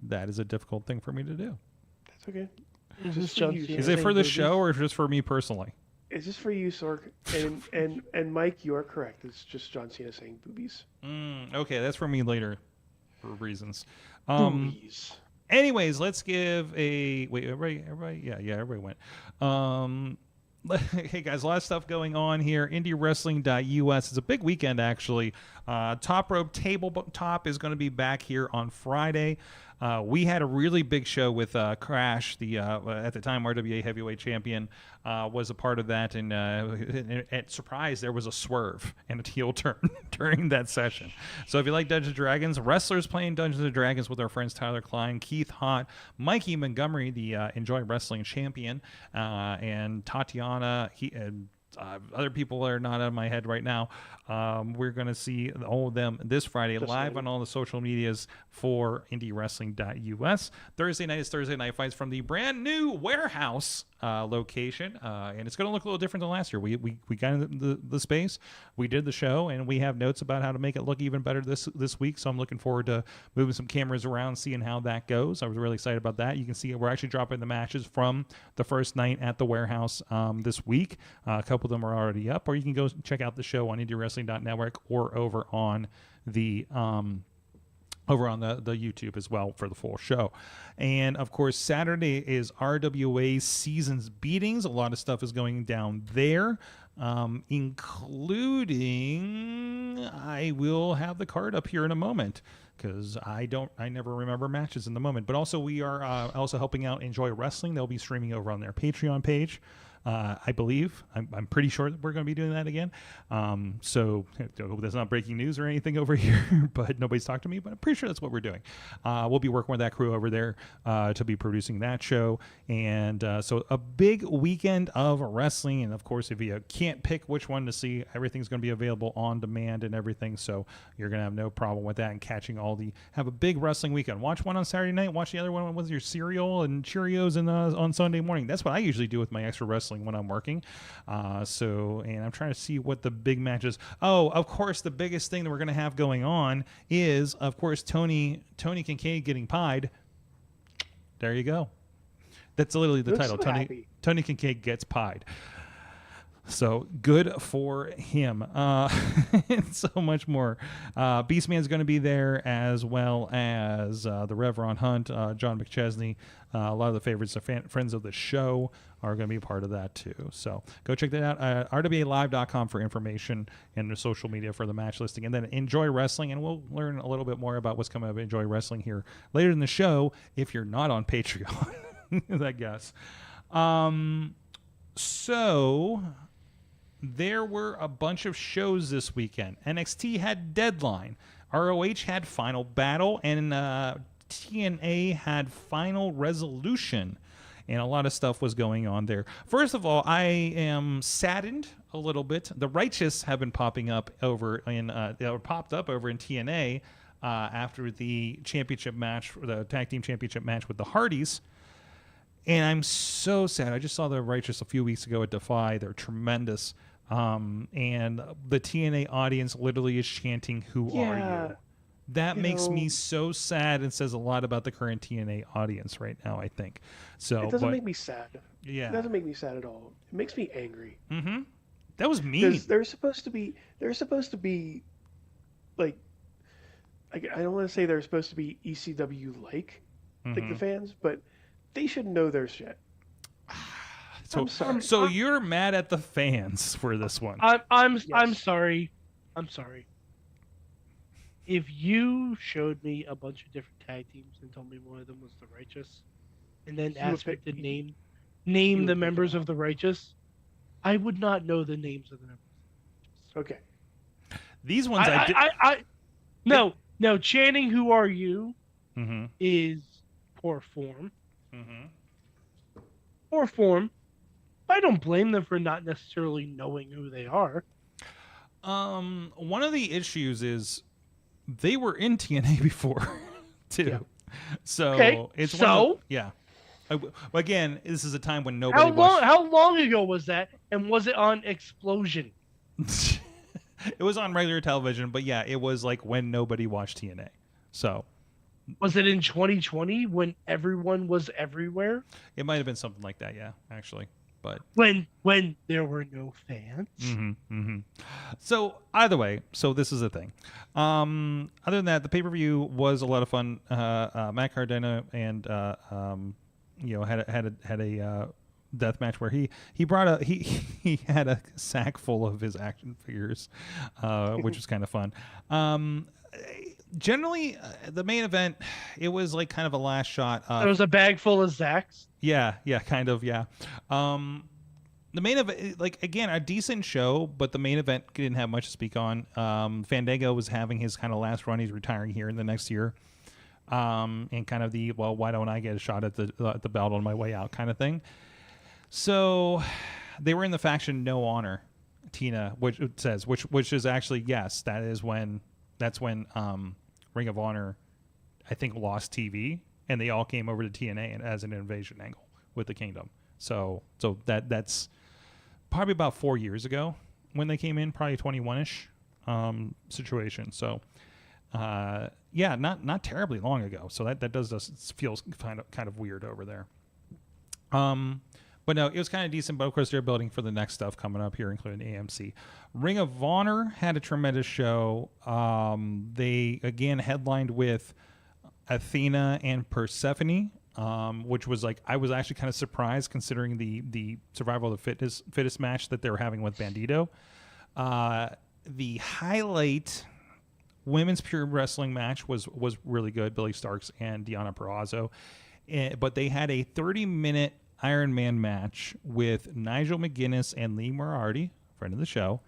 that is a difficult thing for me to do. That's okay. Is Just this for John you, Cena Is it for the saying show or just for me personally? It's just for you, Sorg, and Mike. You are correct. It's just John Cena saying boobies. Okay, that's for me later, for reasons. Boobies. Anyways, let's give a wait. Everybody, yeah, everybody went. Hey guys, a lot of stuff going on here. IndieWrestling.us. It's a big weekend actually. Top Rope Tabletop is going to be back here on Friday. We had a really big show with Crash, the at the time RWA Heavyweight Champion, was a part of that, and at surprise there was a swerve and a heel turn during that session. So if you like Dungeons & Dragons, wrestlers playing Dungeons & Dragons with our friends Tyler Klein, Keith Hott, Mikey Montgomery, the Enjoy Wrestling champion, and Tatiana, other people are not on my head right now. We're going to see all of them this Friday live on all the social medias for IndieWrestling.us. Thursday night is Thursday Night Fights from the brand new warehouse location, and it's going to look a little different than last year. We got in the space, we did the show, and we have notes about how to make it look even better this week. So I'm looking forward to moving some cameras around, seeing how that goes. I was really excited about that. You can see we're actually dropping the matches from the first night at the warehouse this week. A couple of them are already up, or you can go check out the show on IndieWrestling.network or over on the YouTube as well for the full show. And of course, Saturday is RWA Seasons Beatings. A lot of stuff is going down there, including I will have the card up here in a moment because I never remember matches in the moment. But also we are also helping out Enjoy Wrestling. They'll be streaming over on their Patreon page. I believe. I'm pretty sure that we're going to be doing that again. So that's not breaking news or anything over here, but nobody's talked to me, but I'm pretty sure that's what we're doing. We'll be working with that crew over there to be producing that show. And so a big weekend of wrestling. And of course, if you can't pick which one to see, everything's going to be available on demand and everything. So you're going to have no problem with that and catching have a big wrestling weekend. Watch one on Saturday night, watch the other one with your cereal and Cheerios and on Sunday morning. That's what I usually do with my extra wrestling when I'm working. And I'm trying to see what the big matches. Oh, of course, the biggest thing that we're going to have going on is, of course, Tony Kincaid getting pied. There you go. That's literally the title. Tony Kincaid gets pied. So good for him. And so much more. Beastman's going to be there, as well as the Rev Ron Hunt, John McChesney. A lot of the favorites, friends of the show, are going to be a part of that too. So go check that out. RWALive.com for information and the social media for the match listing. And then Enjoy Wrestling, and we'll learn a little bit more about what's coming up at Enjoy Wrestling here later in the show if you're not on Patreon, I guess. So there were a bunch of shows this weekend. NXT had Deadline. ROH had Final Battle. And TNA had Final Resolution. And a lot of stuff was going on there. First of all, I am saddened a little bit. The Righteous have been popping up over in popped up over in TNA after the championship match, the tag team championship match with the Hardys. And I'm so sad. I just saw the Righteous a few weeks ago at Defy. They're tremendous. And the TNA audience literally is chanting, "Who are you?" That makes me so sad and says a lot about the current TNA audience right now, I think. So it doesn't make me sad. Yeah. It doesn't make me sad at all. It makes me angry. Mm-hmm. That was mean. They're supposed to be like I don't want to say they're supposed to be ECW like the fans, but they should know their shit. So, I'm sorry. So you're mad at the fans for this one? I'm sorry. I'm sorry. if you showed me a bunch of different tag teams and told me one of them was the Righteous, and then asked me to name the members of the Righteous, I would not know the names of the members. Okay. These ones No, chanting "Who are you?" Mm-hmm. is poor form. Mm-hmm. Poor form. I don't blame them for not necessarily knowing who they are. One of the issues is they were in TNA before, too. Yeah. So Okay, it's so? Again, this is a time when nobody watched. How long ago was that? And was it on Explosion? It was on regular television, but yeah, it was like when nobody watched TNA. So Was it in 2020 when everyone was everywhere? it might have been something like that, yeah, actually. But When there were no fans? so either way, so this is the thing. Other than that, the pay-per-view was a lot of fun. Matt Cardona and had a death match where he brought he had a sack full of his action figures, which was kind of fun. Generally, the main event, it was like kind of a last shot. There was a bag full of Zacks. Yeah, kind of, yeah. The main event, like, again, a decent show, but the main event didn't have much to speak on. Fandango was having his kind of last run. He's retiring here in the next year. And kind of the, well, why don't I get a shot at the belt on my way out kind of thing. So they were in the faction No Honor, Tina, which it says, which is actually, yes, that's when Ring of Honor, I think, lost TV, and they all came over to TNA and as an invasion angle with the Kingdom. So that's probably about 4 years ago when they came in, probably 21-ish situation. So yeah, not terribly long ago. So that does feels kind of weird over there. But no, it was kind of decent. But of course, they're building for the next stuff coming up here, including AMC. Ring of Honor had a tremendous show. They again headlined with Athena and Persephone, which was like, I was actually kind of surprised considering the survival of the fittest match that they were having with Bandito. The highlight women's pure wrestling match was really good. Billy Starks and Deonna Purrazzo, but they had a 30-minute Iron Man match with Nigel McGuinness and Lee Moriarty, friend of the show,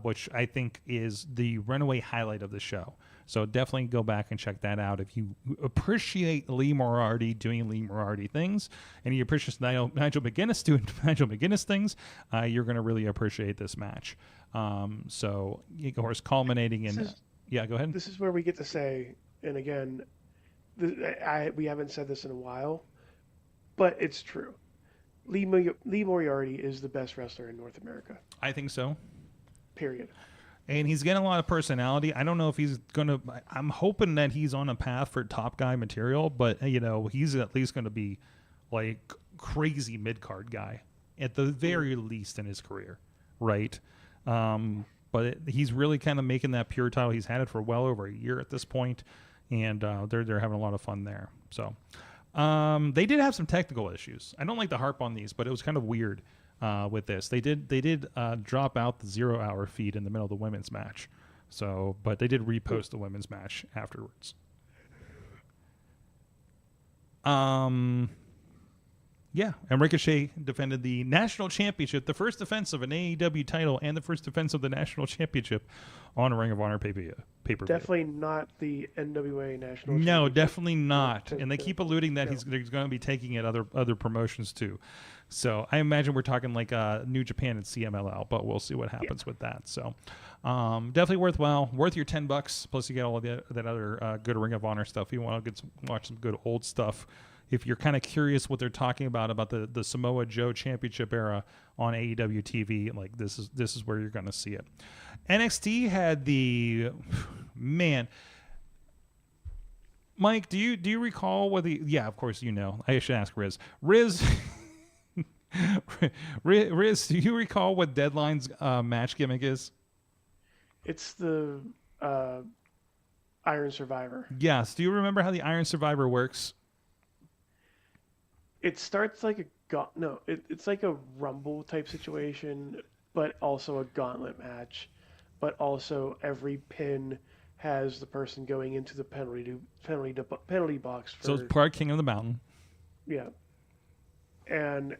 which I think is the runaway highlight of the show. So definitely go back and check that out if you appreciate Lee Moriarty doing Lee Moriarty things, and you appreciate Nigel McGuinness doing Nigel McGuinness things. You're going to really appreciate this match. So of course, culminating in yeah, go ahead. This is where we get to say, and again, we haven't said this in a while, but it's true. Lee Moriarty is the best wrestler in North America. I think so. Period. And he's getting a lot of personality. I don't know if he's going to... I'm hoping that he's on a path for top guy material, but, he's at least going to be, like, crazy mid-card guy, at the very least in his career, right? But he's really kind of making that pure title. He's had it for well over a year at this point, and they're having a lot of fun there. So they did have some technical issues. I don't like to harp on these, but it was kind of weird with this. They did drop out the 0 hour feed in the middle of the women's match. So, but they did repost the women's match afterwards. Yeah, and Ricochet defended the national championship, the first defense of an AEW title, and the first defense of the national championship on a Ring of Honor pay-per-view. Definitely not the NWA national. No, definitely not. And they keep alluding that he's going to be taking it other promotions too. So I imagine we're talking like New Japan and CMLL, but we'll see what happens with that. So definitely worth your $10. Plus you get all of that other good Ring of Honor stuff. You want to watch some good old stuff. If you're kind of curious what they're talking about the Samoa Joe Championship era on AEW TV, like this is where you're going to see it. NXT had the man. Mike, do you recall whether? Yeah, of course you know. I should ask Riz. Riz, do you recall what Deadline's match gimmick is? It's the Iron Survivor. Yes. Do you remember how the Iron Survivor works? It starts like it's like a Rumble type situation, but also a gauntlet match, but also every pin has the person going into the penalty box for So it's part King of the Mountain. yeah, and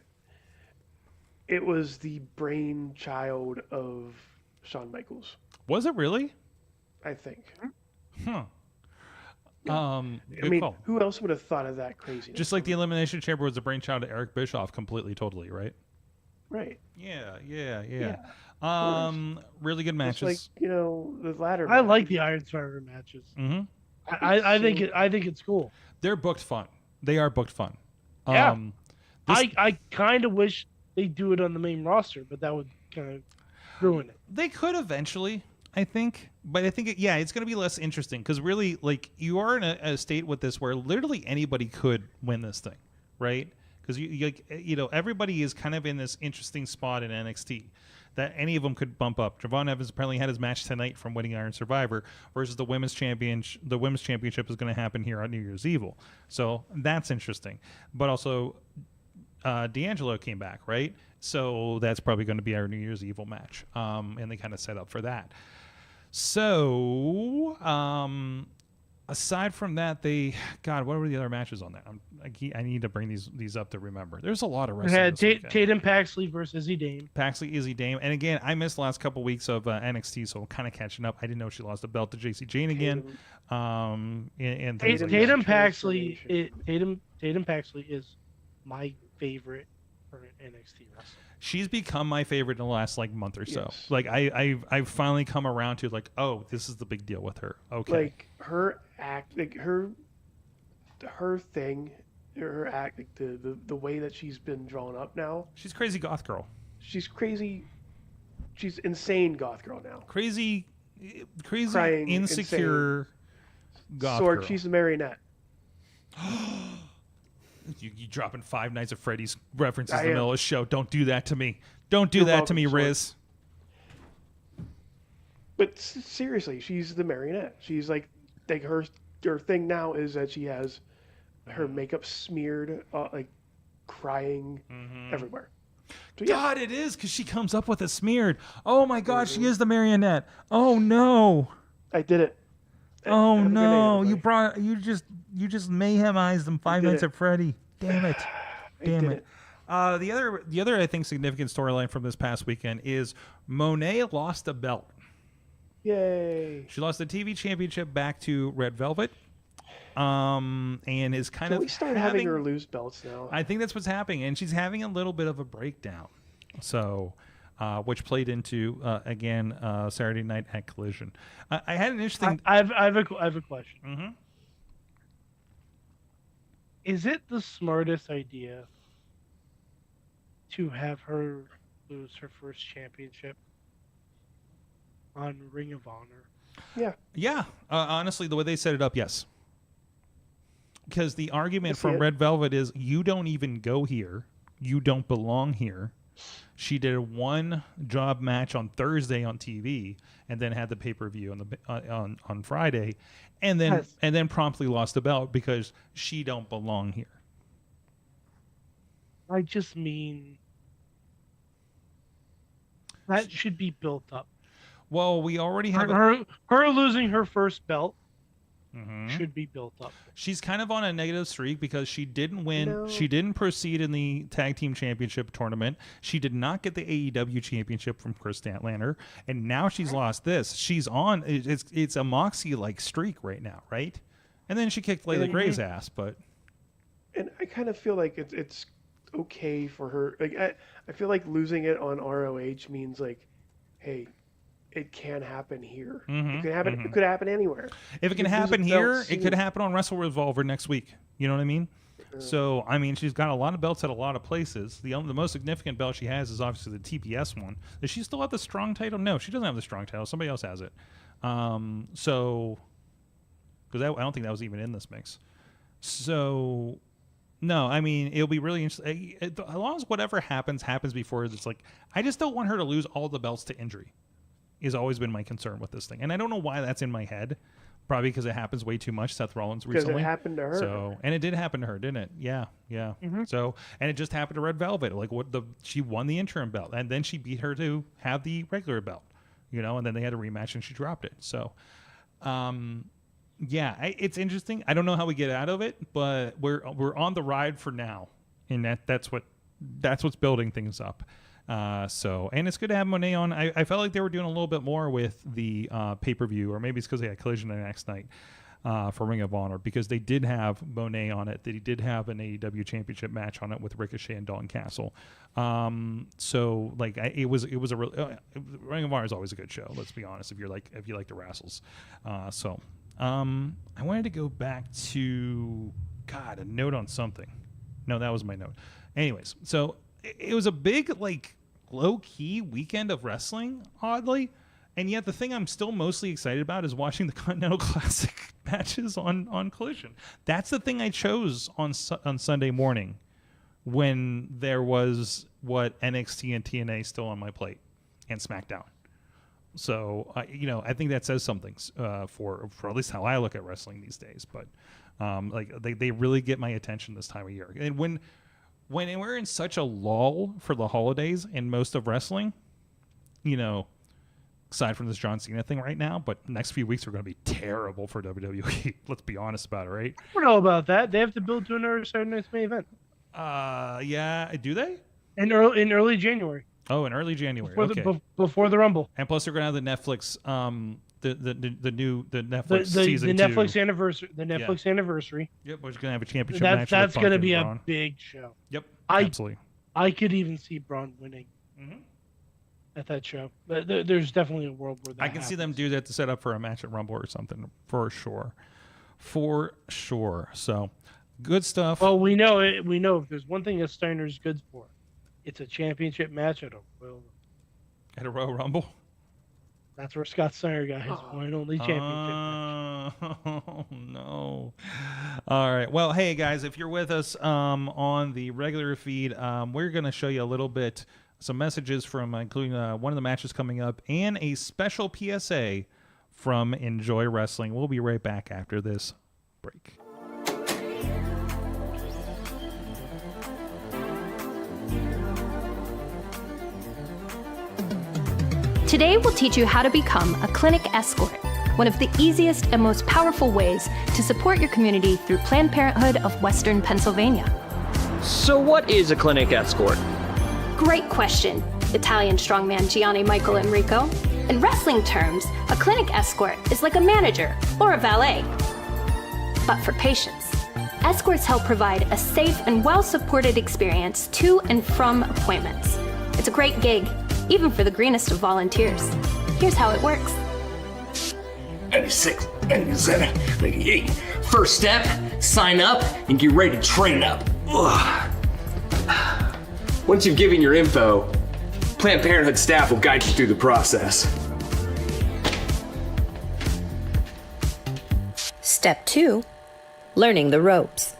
it was the brainchild of Shawn Michaels, Was it really? I think. Huh. I Good mean, call. who else would have thought of that craziness? Just like the Elimination Chamber was the brainchild of Eric Bischoff, completely, totally, right? Right. Yeah. Really good Just matches. like, the ladder I match. like the Iron Survivor matches. Mm-hmm. I think it's cool. They're booked fun. They are booked fun. Yeah. This- I kind of wish they do it on the main roster, but that would kind of ruin it. They could eventually, I think, but I think it's going to be less interesting because really, like, you are in a state with this where literally anybody could win this thing, right? Because everybody is kind of in this interesting spot in NXT that any of them could bump up. Javon Evans apparently had his match tonight from winning Iron Survivor versus the women's championship. The women's championship is going to happen here on New Year's Evil, so that's interesting. But also, D'Angelo came back, right? So that's probably going to be our New Year's Evil match, and they kind of set up for that. So, aside from that, what were the other matches on that? I need to bring these up to remember. There's a lot of We wrestling. had this weekend. Tatum Paxley versus Izzy Dame. Paxley, Izzy Dame, and again, I missed the last couple weeks of NXT, so I'm kind of catching up. I didn't know she lost the belt to JC Jane again. And things like that. Tatum Paxley is my favorite current NXT wrestler. She's become my favorite in the last month or so. Yes. Like I've finally come around to oh, this is the big deal with her. Okay. Like her act, like her thing, her act, like the way that she's been drawn up now. She's crazy goth girl. She's crazy. She's insane goth girl now. Crazy Crying, insecure goth Sorg, girl. she's a marionette. You dropping Five Nights at Freddy's references I in the am. middle of the show. Don't do that to me. Don't do You're that to me, welcome, Sorg. Riz. But seriously, she's the marionette. She's like her thing now is that she has her makeup smeared, crying everywhere. So, yeah. God, it is because she comes up with a smeared. Oh my God, she is the marionette. Oh no. I did it. Oh Have a good night, no. everybody. You just mayhemized them. Five did Nights it. at Freddy. Damn it. Damn did it. The other I think significant storyline from this past weekend is Monet lost a belt. Yay. She lost the TV championship back to Red Velvet. And is kind Can of we start having her lose belts now? I think that's what's happening, and she's having a little bit of a breakdown. So, which played into again Saturday night at Collision. I had an interesting. I have a question. Mm-hmm. Is it the smartest idea to have her lose her first championship on Ring of Honor? Yeah, honestly, the way they set it up, yes. Because the argument see from it. Red Velvet is you don't even go here, you don't belong here. She did a one job match on Thursday on TV, and then had the pay-per-view on Friday, and then promptly lost the belt because she don't belong here. I just mean that should be built up. Well, we already have. Her losing her first belt Mhm. should be built up. She's kind of on a negative streak because she didn't win. No. She didn't proceed in the tag team championship tournament. She did not get the AEW championship from Chris Statlander, and now she's lost this. She's on. It's a Moxie like streak right now, right? And then she kicked Layla Gray's ass, but And I kind of feel like it's okay for her. Like I feel like losing it on ROH means hey, it can happen here. It can happen. It could happen anywhere. if it can You lose a happen belt here, it soon. could happen on Wrestle Revolver next week. You know what I mean? So I mean, she's got a lot of belts at a lot of places. The most significant belt she has is obviously the TPS one. Does she still have the strong title? No, she doesn't have the strong title. Somebody else has it. So because I don't think that was even in this mix. So no, I mean it'll be really interesting as long as whatever happens before. It's I just don't want her to lose all the belts to injury. Has always been my concern with this thing, and I don't know why that's in my head. Probably because it happens way too much. Seth Rollins Because recently. it happened to her. So, and it did happen to her, didn't it? Yeah. So, and it just happened to Red Velvet. She won the interim belt, and then she beat her to have the regular belt, and then they had a rematch and she dropped it. So, It's interesting. I don't know how we get out of it, but we're on the ride for now, and that's what's building things up. And it's good to have Monet on. I felt like they were doing a little bit more with the pay-per-view, or maybe it's because they had Collision the next night for Ring of Honor, because they did have Monet on it. They did have an AEW Championship match on it with Ricochet and Dalton Castle. It was a real Ring of Honor is always a good show. Let's be honest. If you like the wrestles, I wanted to go back to a note on something. No, that was my note. Anyways, so it was a big low-key weekend of wrestling, oddly, and yet the thing I'm still mostly excited about is watching the Continental Classic matches on Collision. That's the thing I chose on Sunday morning when there was NXT and TNA still on my plate, and SmackDown. So I think that says something for at least how I look at wrestling these days. But they really get my attention this time of year, and when we're in such a lull for the holidays in most of wrestling, aside from this John Cena thing right now, but next few weeks are going to be terrible for WWE. Let's be honest about it, right? I don't know about that. They have to build to another Saturday Night's Main Event. Yeah, do they? In early January. Oh, in early January. Before the Rumble. And plus, they're going to have the Netflix, the Netflix season the Netflix anniversary. The Netflix anniversary. Yep, we're going to have a championship match. That's going to be a big show. Yep, absolutely. I could even see Braun winning at that show. But there's definitely a world where that I can see them do that to set up for a match at Rumble or something, for sure. So, good stuff. Well, we know if there's one thing that Steiner's good for, it's a championship match at a Royal Rumble. That's where Scott Steiner got his one and only championship match. Oh, no. All right. Well, hey, guys, if you're with us on the regular feed, we're going to show you a little bit, some messages from including one of the matches coming up and a special PSA from Enjoy Wrestling. We'll be right back after this break. Today, we'll teach you how to become a clinic escort, one of the easiest and most powerful ways to support your community through Planned Parenthood of Western Pennsylvania. So what is a clinic escort? Great question, Italian strongman Gianni Michael Enrico. In wrestling terms, a clinic escort is like a manager or a valet, but for patients. Escorts help provide a safe and well-supported experience to and from appointments. It's a great gig, even for the greenest of volunteers. Here's how it works. 96, 97, 98. First step, sign up and get ready to train up. Ugh. Once you've given your info, Planned Parenthood staff will guide you through the process. Step 2, learning the ropes.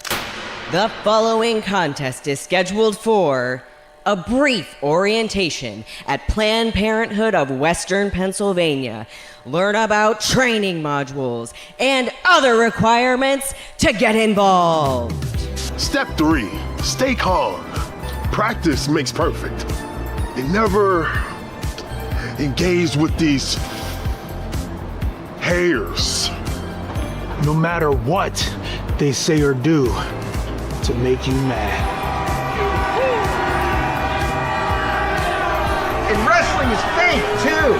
The following contest is scheduled for a brief orientation at Planned Parenthood of Western Pennsylvania. Learn about training modules and other requirements to get involved. Step 3, stay calm. Practice makes perfect. And never engage with these hairs. No matter what they say or do to make you mad. And wrestling is fake, too.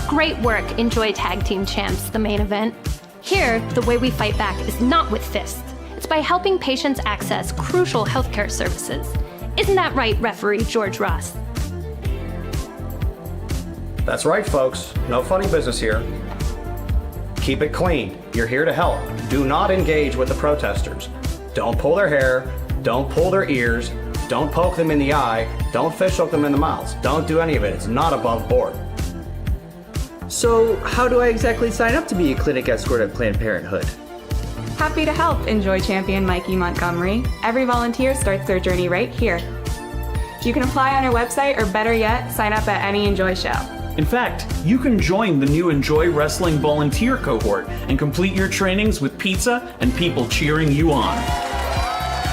Great work, Enjoy Tag Team Champs, the main event. Here, the way we fight back is not with fists. It's by helping patients access crucial healthcare services. Isn't that right, referee George Ross? That's right, folks. No funny business here. Keep it clean. You're here to help. Do not engage with the protesters. Don't pull their hair. Don't pull their ears. Don't poke them in the eye. Don't fish hook them in the mouths. Don't do any of it. It's not above board. So, how do I exactly sign up to be a clinic escort at Planned Parenthood? Happy to help, Enjoy champion Mikey Montgomery. Every volunteer starts their journey right here. You can apply on our website, or better yet, sign up at any Enjoy show. In fact, you can join the new Enjoy Wrestling volunteer cohort and complete your trainings with pizza and people cheering you on.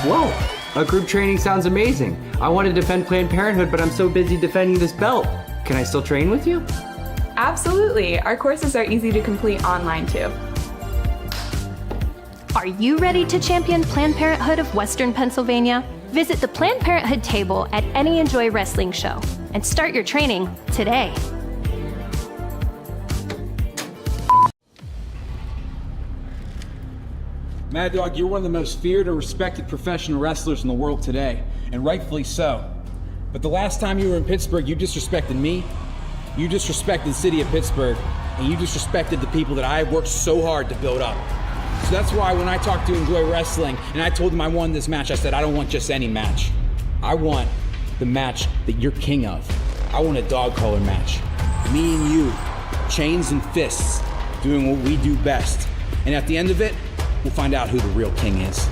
Whoa, a group training sounds amazing. I want to defend Planned Parenthood, but I'm so busy defending this belt. Can I still train with you? Absolutely. Our courses are easy to complete online too. Are you ready to champion Planned Parenthood of Western Pennsylvania? Visit the Planned Parenthood table at any Enjoy Wrestling show and start your training today. Mad Dog, you're one of the most feared and respected professional wrestlers in the world today, and rightfully so. But the last time you were in Pittsburgh, you disrespected me, you disrespected the city of Pittsburgh, and you disrespected the people that I worked so hard to build up. So that's why when I talked to Enjoy Wrestling and I told them I won this match, I said I don't want just any match. I want the match that you're king of. I want a dog collar match. Me and you, chains and fists, doing what we do best. And at the end of it, we'll find out who the real king is.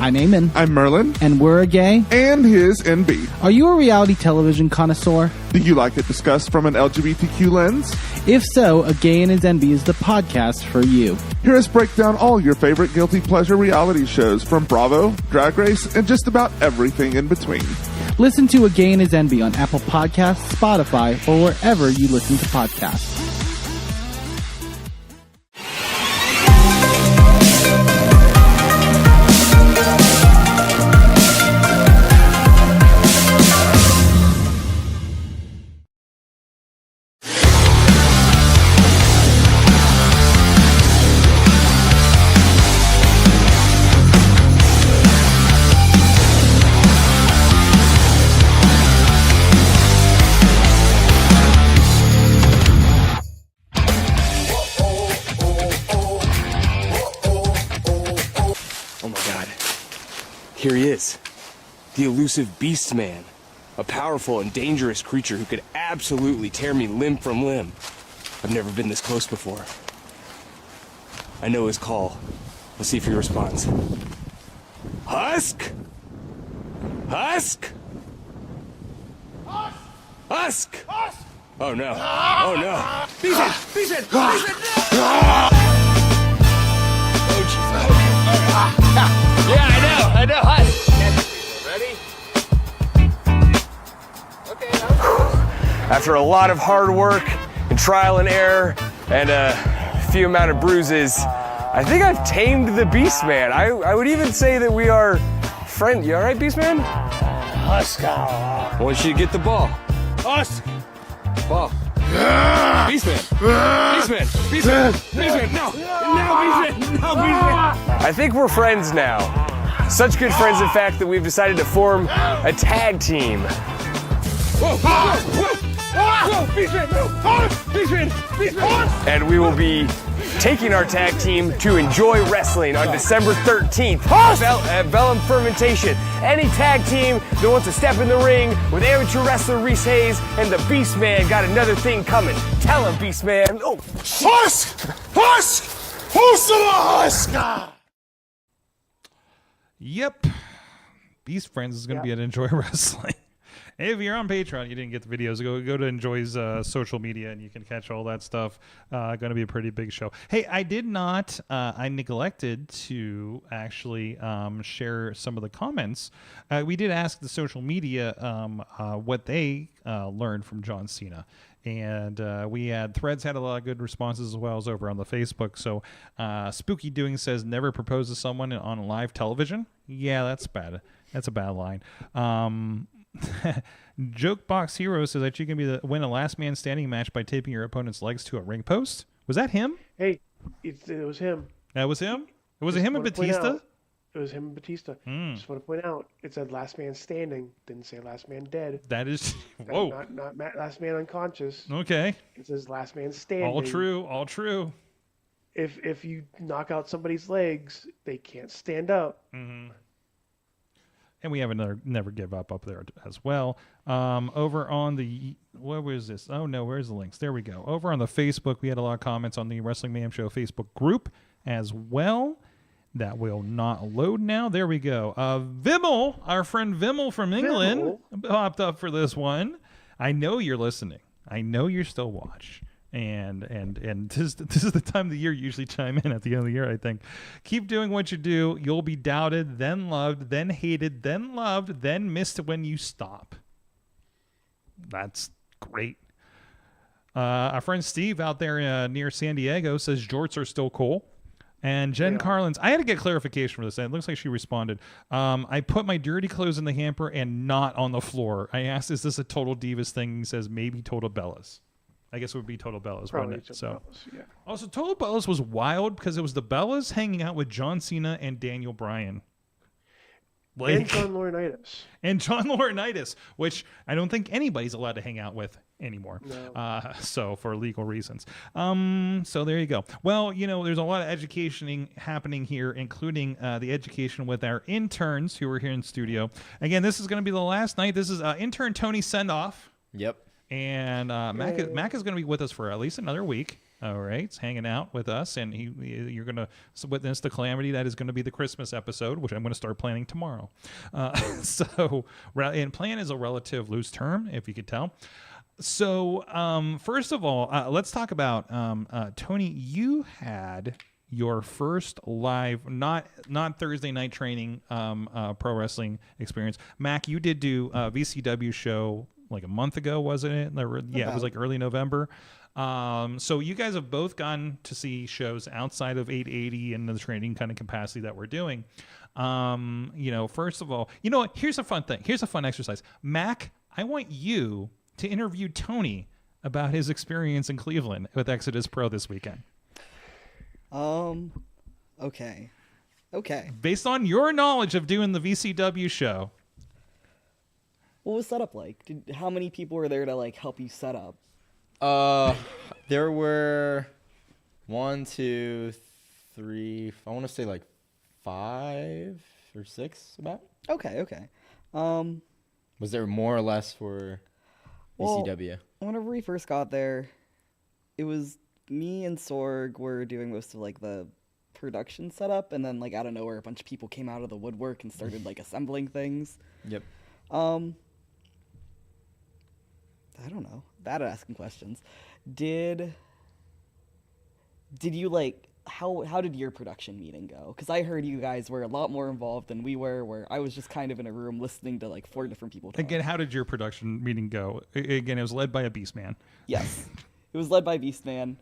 I'm Eamon. I'm Merlin. And we're a gay. And his NB. Are you a reality television connoisseur? Do you like it discussed from an LGBTQ lens? If so, A Gay and His NB is the podcast for you. Hear us break down all your favorite guilty pleasure reality shows from Bravo, Drag Race, and just about everything in between. Listen to A Gay and His NB on Apple Podcasts, Spotify, or wherever you listen to podcasts. Here he is, the elusive Beast Man, a powerful and dangerous creature who could absolutely tear me limb from limb. I've never been this close before. I know his call. Let's see if he responds. Husk! Husk! Husk! Oh no. Oh no. Beast Man! Beast Man! Beast Man! Oh jeez. Yeah, I know. Ready? Okay, that was close. After a lot of hard work and trial and error and a few amount of bruises, I think I've tamed the Beast Man. I would even say that we are friends. You all right, Beast Man? Husk. I want you to get the ball. Husk. Ball. I think we're friends now. Such good friends, in fact, that we've decided to form a tag team. And we will be taking our tag team to Enjoy Wrestling on December 13th at Vellum Fermentation. Any tag team that wants to step in the ring with amateur wrestler Reese Hayes and the Beast Man got another thing coming. Tell him, Beast Man. Oh, Husk! Who's the Husk? Yep. Beast Friends is going to be at Enjoy Wrestling. If you're on Patreon, you didn't get the videos, go to Enjoy's social media and you can catch all that stuff. Going to be a pretty big show. Hey, I neglected to actually share some of the comments. We did ask the social media what they learned from John Cena. And Threads had a lot of good responses as well as over on the Facebook. So Spooky Doing says, never propose to someone on live television. Yeah, that's bad. That's a bad line. Jokebox Hero says that you can win a last man standing match by taping your opponent's legs to a ring post. Was that him? Hey, it was him. That was him? Was it him and Batista? It was him and Batista. Just want to point out, it said last man standing. Didn't say last man dead. That is... Whoa. Not last man unconscious. Okay. It says last man standing. All true. All true. If you knock out somebody's legs, they can't stand up. Mm-hmm. And we have another Never Give Up there as well. Over on the... What was this? Oh, no. Where's the links? There we go. Over on the Facebook, we had a lot of comments on the Wrestling Mayhem Show Facebook group as well. That will not load now. There we go. Vimmel, our friend Vimmel from England, popped up for this one. I know you're listening. I know you're still watching. And this is the time of the year you usually chime in at the end of the year, I think. Keep doing what you do. You'll be doubted, then loved, then hated, then loved, then missed when you stop. That's great. Our friend Steve out there near San Diego says jorts are still cool. And Jen Carlins, I had to get clarification for this. And it looks like she responded. I put my dirty clothes in the hamper and not on the floor. I asked, is this a Total Divas thing? He says, maybe Total Bellas. I guess it would be Total Bellas, Probably wouldn't it? Total Bellas, yeah. Also, Total Bellas was wild because it was the Bellas hanging out with John Cena and Daniel Bryan. And John Laurinaitis. And John Laurinaitis, which I don't think anybody's allowed to hang out with anymore. No. So for legal reasons. So there you go. Well, there's a lot of education happening here, including the education with our interns who are here in studio. Again, this is going to be the last night. This is intern Tony send-off. Yep. And Mac is going to be with us for at least another week. All right, it's hanging out with us, and you're going to witness the calamity that is going to be the Christmas episode, which I'm going to start planning tomorrow. And plan is a relative loose term, if you could tell. So first of all, let's talk about Tony. You had your first live, not Thursday night training pro wrestling experience. Mac, you did do a VCW show like a month ago, wasn't it? Yeah, it was like early November. So you guys have both gone to see shows outside of 880 and the training kind of capacity that we're doing. First of all, here's a fun thing. Here's a fun exercise. Mac, I want you to interview Tony about his experience in Cleveland with Exodus Pro this weekend. Okay. Based on your knowledge of doing the VCW show. What was setup like? How many people were there to help you set up? There were 1, 2, 3. I want to say 5 or 6 about. Okay. Was there more or less for VCW? Whenever we first got there, it was me and Sorg were doing most of the production setup, and then out of nowhere, a bunch of people came out of the woodwork and started assembling things. Yep. I don't know. Bad at asking questions. Did you how did your production meeting go? Because I heard you guys were a lot more involved than we were, where I was just kind of in a room listening to 4 different people talk. Again, how did your production meeting go? Again, it was led by a beast man. Yes. It was led by Beastman.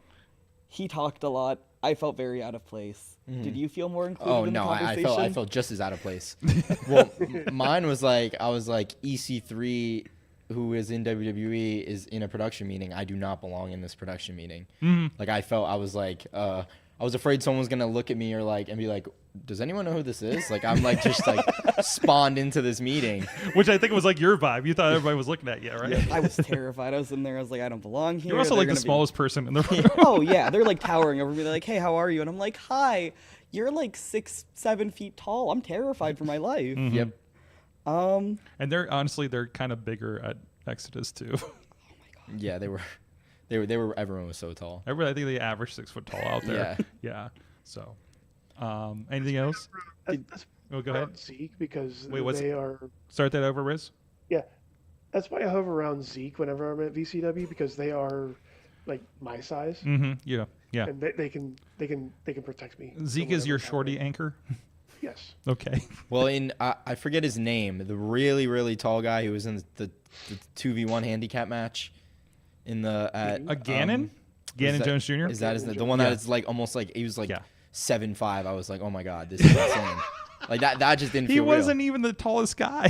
He talked a lot. I felt very out of place. Mm-hmm. Did you feel more included in the conversation? I felt just as out of place. Well, mine was I was EC3 who is in WWE is in a production meeting, I do not belong in this production meeting. Mhm. Like I was like, I was afraid someone was gonna look at me or like and be like, does anyone know who this is? Like I'm like just like spawned into this meeting. Which I think was like your vibe. You thought everybody was looking at you, right? I was terrified. I was in there. I was like, I don't belong here. You're also They're like the gonna be- smallest person in the room. Oh yeah, they're like towering over me. They're like, "Hey, how are you?" And I'm like, "Hi." You're like 6-7 feet tall. I'm terrified for my life. Mhm. Yep. Um, And they're kind of bigger at Exodus too. Yeah, they were. Everyone was so tall. Everybody, I think they average 6 foot tall out there. Yeah. Yeah. So, anything else? That's Oh, go ahead. Zeke, because Wait, what's they are. Start that over, Riz. Yeah, that's why I hover around Zeke whenever I'm at VCW, because they are like my size. Mm-hmm. Yeah. Yeah. And they can protect me. Zeke is your shorty anchor. Yes. Okay. Well, I forget his name. The really really tall guy who was in the 2v1 handicap match in the Gannon? Gannon Jones Jr.? Is that the one Yeah. that is like almost like he was like 7'5". I was like, oh my god, this is insane. Like that just didn't He feel real. wasn't even the tallest guy.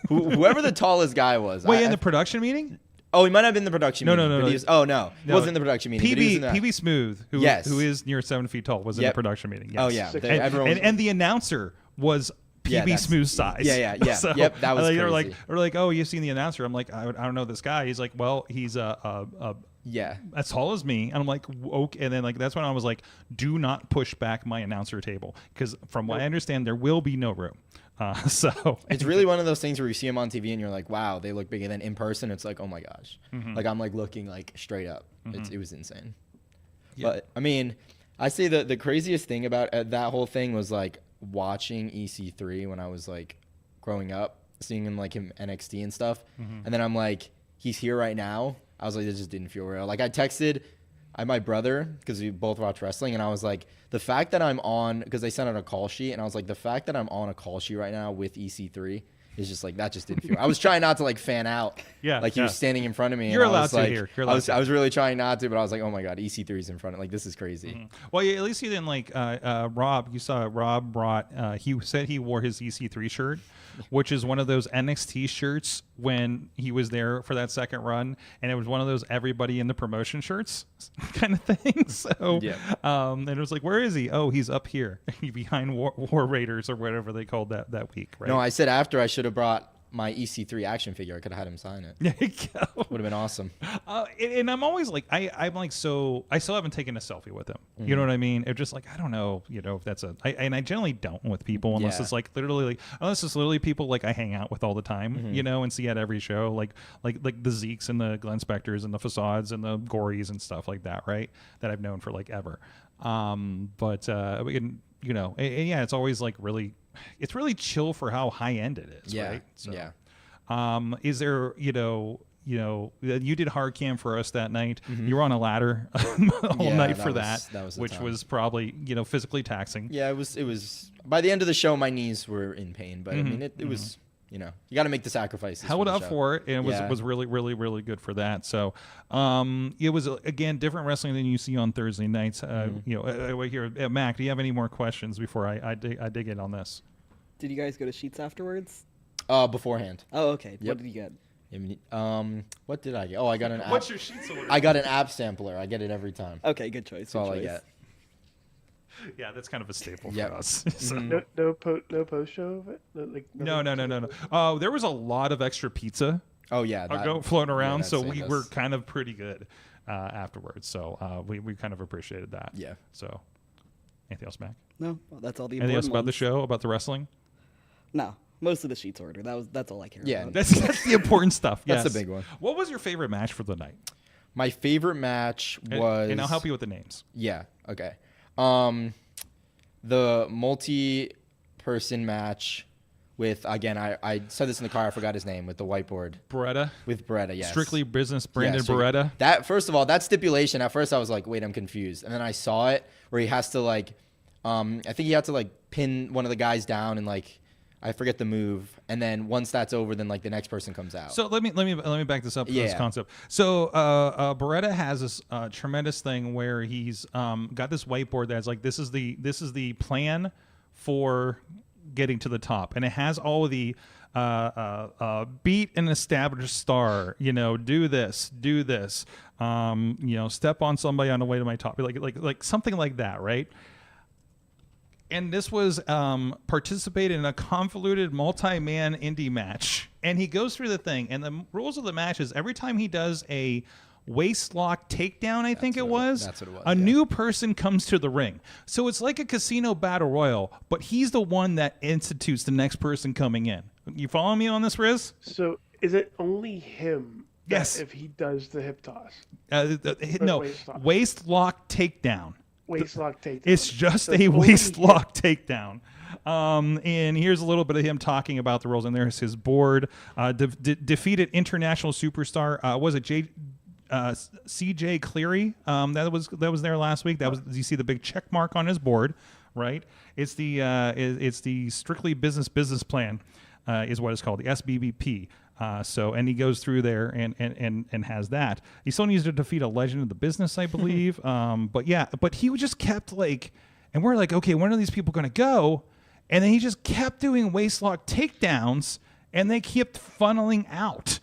Whoever the tallest guy was. Wait, in the production meeting? Oh, he might have been in the production No, meeting. no, no, but no. he was, oh no, he wasn't in the production meeting. but he was in PB the- Smooth, who Yes. who is near 7 feet tall, was in the Yep. production meeting. Yes. Oh, yeah. Everyone was- And the announcer was Yeah, PB that's- Smooth size. yeah. Yep, that was like, they're like, crazy. or like, oh, you've seen the announcer. I'm like, I don't know this guy. He's like, well, he's yeah, as tall as me. And I'm like, okay. And then like that's when I was like, do not push back my announcer table, because from what I understand, there will be no room. So It's really one of those things where you see him on TV and you're like, wow, they look big. And then in person, it's like, oh my gosh. Mhm. Like I'm like looking like straight up. Mhm. It was insane. Yeah. But I mean, I say the craziest thing about that whole thing was like watching EC3 when I was like growing up, seeing him like him NXT and stuff. Mhm. And then I'm like, he's here right now. I was like, this just didn't feel real. Like I texted my brother, because we both watch wrestling, and I was like, the fact that I'm on, because they sent out a call sheet, and I was like, the fact that I'm on a call sheet right now with EC3 is just like, that just didn't feel. I was trying not to like fan out. Yeah, like he was standing in front of me. You're and I allowed was to like, here. You're allowed to. I was really trying not to, but I was like, oh my god, EC3's in front of, like, this is crazy. Mhm. Well, yeah, at least he didn't like Rob. You saw Rob brought. He said he wore his EC3 shirt, which is one of those NXT shirts when he was there for that second run, and it was one of those everybody in the promotion shirts kind of thing. So, Yeah. And it was like, where is he? Oh, he's up here behind War Raiders or whatever they called that week. Right? No, I said after I should have brought my EC3 action figure. I could have had him sign it. There you go. Would have been awesome. And I'm always like, I'm like, so I still haven't taken a selfie with him. You know what I mean? It's just like, I don't know, if that's and I generally don't with people unless Yeah. it's like unless it's literally people like I hang out with all the time, and see at every show, like the Zekes and the Glenn Spectors and the Facades and the Gories and stuff like that, right? That I've known for like ever. But yeah, it's always like it's really chill for how high end it is, Yeah, right? So, yeah. Is there, you did hard cam for us that night. You were on a ladder all Yeah, night that for was- that, that was the which time. was probably, physically taxing. Yeah, it was. By the end of the show, my knees were in pain, but I mean, it was. You got to make the sacrifices. Held the up show. for it, and it Yeah. was really, really, really good for that. So, it was again different wrestling than you see on Thursday nights. Wait here, Mac. Do you have any more questions before I dig in on this? Did you guys go to Sheets afterwards? Beforehand. Oh, okay. Yep. What did you get? What did I get? Oh, I got an app. What's your Sheets order? I got an app sampler. I get it every time. Okay, good choice. That's all good I choice. get. Yeah, that's kind of a staple Yep. for us. So. No post show of it. No. Oh, there was a lot of extra pizza. Oh yeah, floating around. that So saved we us. were kind of pretty good afterwards. So we kind of appreciated that. Yeah. So, anything else, Mac? No, well, that's all the Anything else important about the ones. show, about the wrestling? No, mostly the Sheets order. That's all I care Yeah, about. That's the important stuff. That's Yes. the big one. What was your favorite match for the night? My favorite match was. And I'll help you with the names. Yeah. Okay. The multi-person match with, again, I said this in the car. I forgot his name, with the whiteboard. Beretta. With Beretta, yes. Strictly Business Brandon Yeah, Beretta. That, first of all, that stipulation, at first I was like, wait, I'm confused. And then I saw it where he has to like, I think he had to like pin one of the guys down and like, I forget the move. And then once that's over, then like the next person comes out. So let me back this up for this Yeah. concept. So Beretta has this tremendous thing where he's got this whiteboard that's like this is the plan for getting to the top, and it has all of the beat an established star, do this, step on somebody on the way to my top, like something like that, right? And this was participate in a convoluted multi-man indie match, and he goes through the thing, and the rules of the match is every time he does a waist lock takedown, that's what it was, a new person comes to the ring. So it's like a casino battle royal, but he's the one that institutes the next person coming in. You follow me on this, Riz? So is it only him? Yes. If he does the hip toss. No, waist lock takedown. Waist lock takedown. It's just a waist lock takedown. And here's a little bit of him talking about the rules. And there's his board. Defeated international superstar. Was it CJ Cleary? That was there last week. That was. You see the big check mark on his board, right? It's the strictly business plan, is what it's called, the SBBP. And he goes through there and has that. He still needs to defeat a legend of the business, I believe. But he just kept and we're like, okay, when are these people going to go? And then he just kept doing waistlock takedowns, and they kept funneling out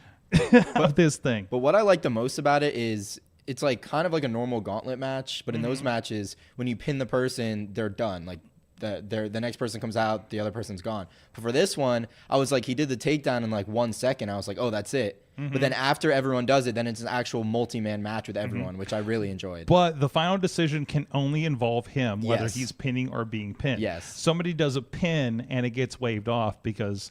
of this thing. But what I like the most about it is it's kind of like a normal gauntlet match, but in those matches, when you pin the person, they're done. The next person comes out, the other person's gone. But for this one, I was like, he did the takedown in 1 second. I was like, oh, that's it. But then after everyone does it, then it's an actual multi-man match with everyone, which I really enjoyed. But the final decision can only involve him, whether he's pinning or being pinned. Yes. Somebody does a pin and it gets waved off because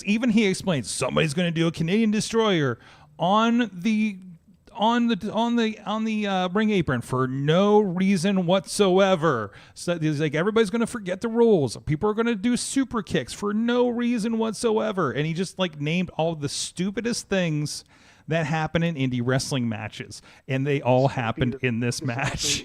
even he explains somebody's going to do a Canadian Destroyer on the ring apron for no reason whatsoever. So he's like, everybody's going to forget the rules. People are going to do super kicks for no reason whatsoever. And he just named all the stupidest things that happen in indie wrestling matches. And they all happened in this match.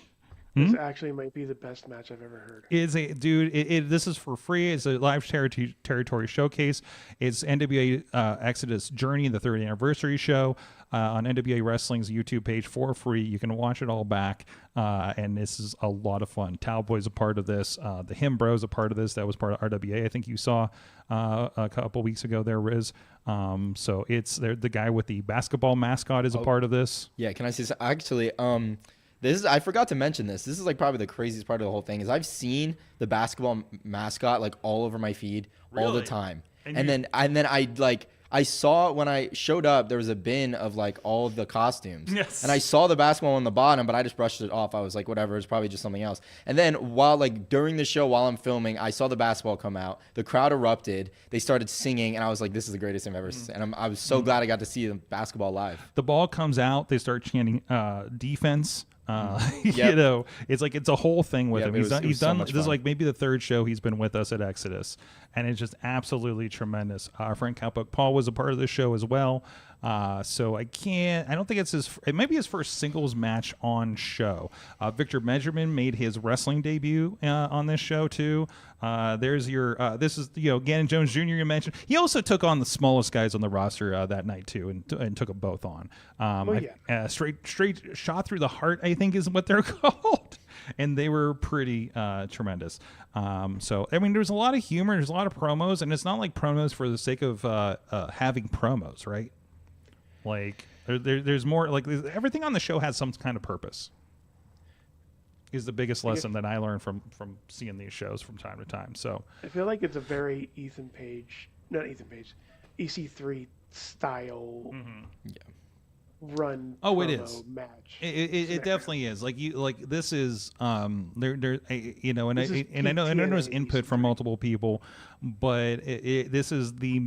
This actually might be the best match I've ever heard. This is for free. It's a live territory showcase. It's NWA Exodus Journey, the 3rd anniversary show on NWA Wrestling's YouTube page for free. You can watch it all back, and this is a lot of fun. Talboy's a part of this. The Him Bros a part of this. That was part of RWA. I think you saw a couple weeks ago there, Riz. So it's the guy with the basketball mascot is a part of this. Yeah, can I say actually? I forgot to mention this. This is probably the craziest part of the whole thing is I've seen the basketball mascot all over my feed all the time. And then I saw when I showed up, there was a bin of all of the costumes. Yes. And I saw the basketball on the bottom, but I just brushed it off. I was like, whatever, it's probably just something else. And then while during the show, while I'm filming, I saw the basketball come out. The crowd erupted. They started singing, and I was like, this is the greatest thing I've ever seen. And I was so glad I got to see the basketball live. The ball comes out. They start chanting defense. Yep. It's a whole thing with him. He's done. So this is maybe the 3rd show he's been with us at Exodus, and it's just absolutely tremendous. Our friend Cowboy Paul was a part of this show as well. So I don't think it might be his first singles match on show. Victor Benjamin made his wrestling debut on this show too. There's this is Gannon Jones Jr. you mentioned. He also took on the smallest guys on the roster that night too, and took them both on. Straight shot through the heart, I think is what they're called, and they were pretty tremendous. So I mean, there's a lot of humor, there's a lot of promos, and it's not like promos for the sake of having promos, right? There's more everything on the show has some kind of purpose. Is the biggest lesson that I learned from seeing these shows from time to time. So I feel like it's a very EC3 style run. Oh, it is match. It definitely is. This is there and I know there's input from multiple people, but this is the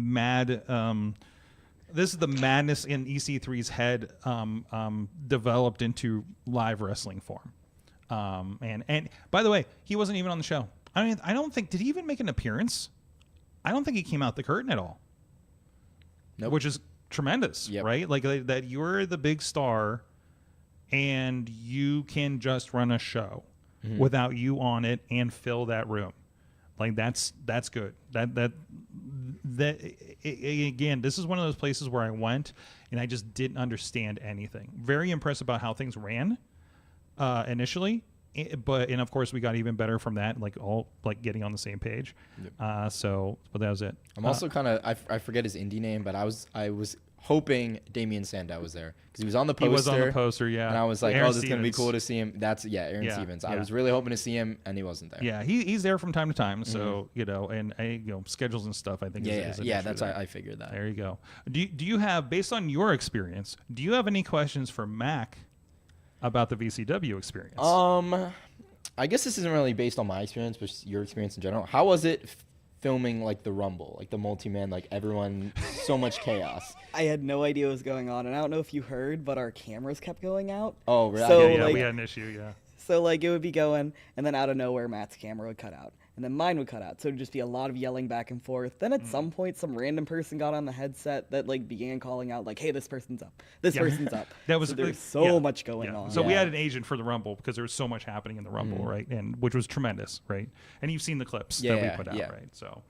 this is the madness in EC3's head developed into live wrestling form. And by the way, he wasn't even on the show. I mean, I don't think, did he even make an appearance? I don't think he came out the curtain at all. Nope. Which is tremendous, right? That you're the big star and you can just run a show without you on it and fill that room. That's good. Again, this is one of those places where I went and I just didn't understand anything. Very impressed about how things ran initially, and of course we got even better from that, like all like getting on the same page. But that was it. I'm also kind of I forget his indie name, but I was hoping Damian Sandow was there because he was on the poster. He was on the poster, yeah. And I was like, Aaron this is gonna be Stevens. cool to see him. Aaron Stevens. I was really hoping to see him, and he wasn't there. Yeah, he's there from time to time. So and schedules and stuff. I think. Is an issue that's there. why I figured that. There you go. Do you have, based on your experience, do you have any questions for Mac about the VCW experience? I guess this isn't really based on my experience, but just your experience in general. How was it filming like the Rumble, like the multi-man, like everyone, so much chaos? I had no idea what was going on, and I don't know if you heard, but our cameras kept going out. Oh, really? So, yeah, we had an issue, yeah. So, like, it would be going, and then out of nowhere, Matt's camera would cut out. And then mine would cut out. So it would just be a lot of yelling back and forth. Then at some point, some random person got on the headset that, like, began calling out, like, hey, this person's up. This person's up. That was, so there's so much going on. So we had an agent for the Rumble because there was so much happening in the Rumble, right? And which was tremendous, right? And you've seen the clips that we put out, right? So,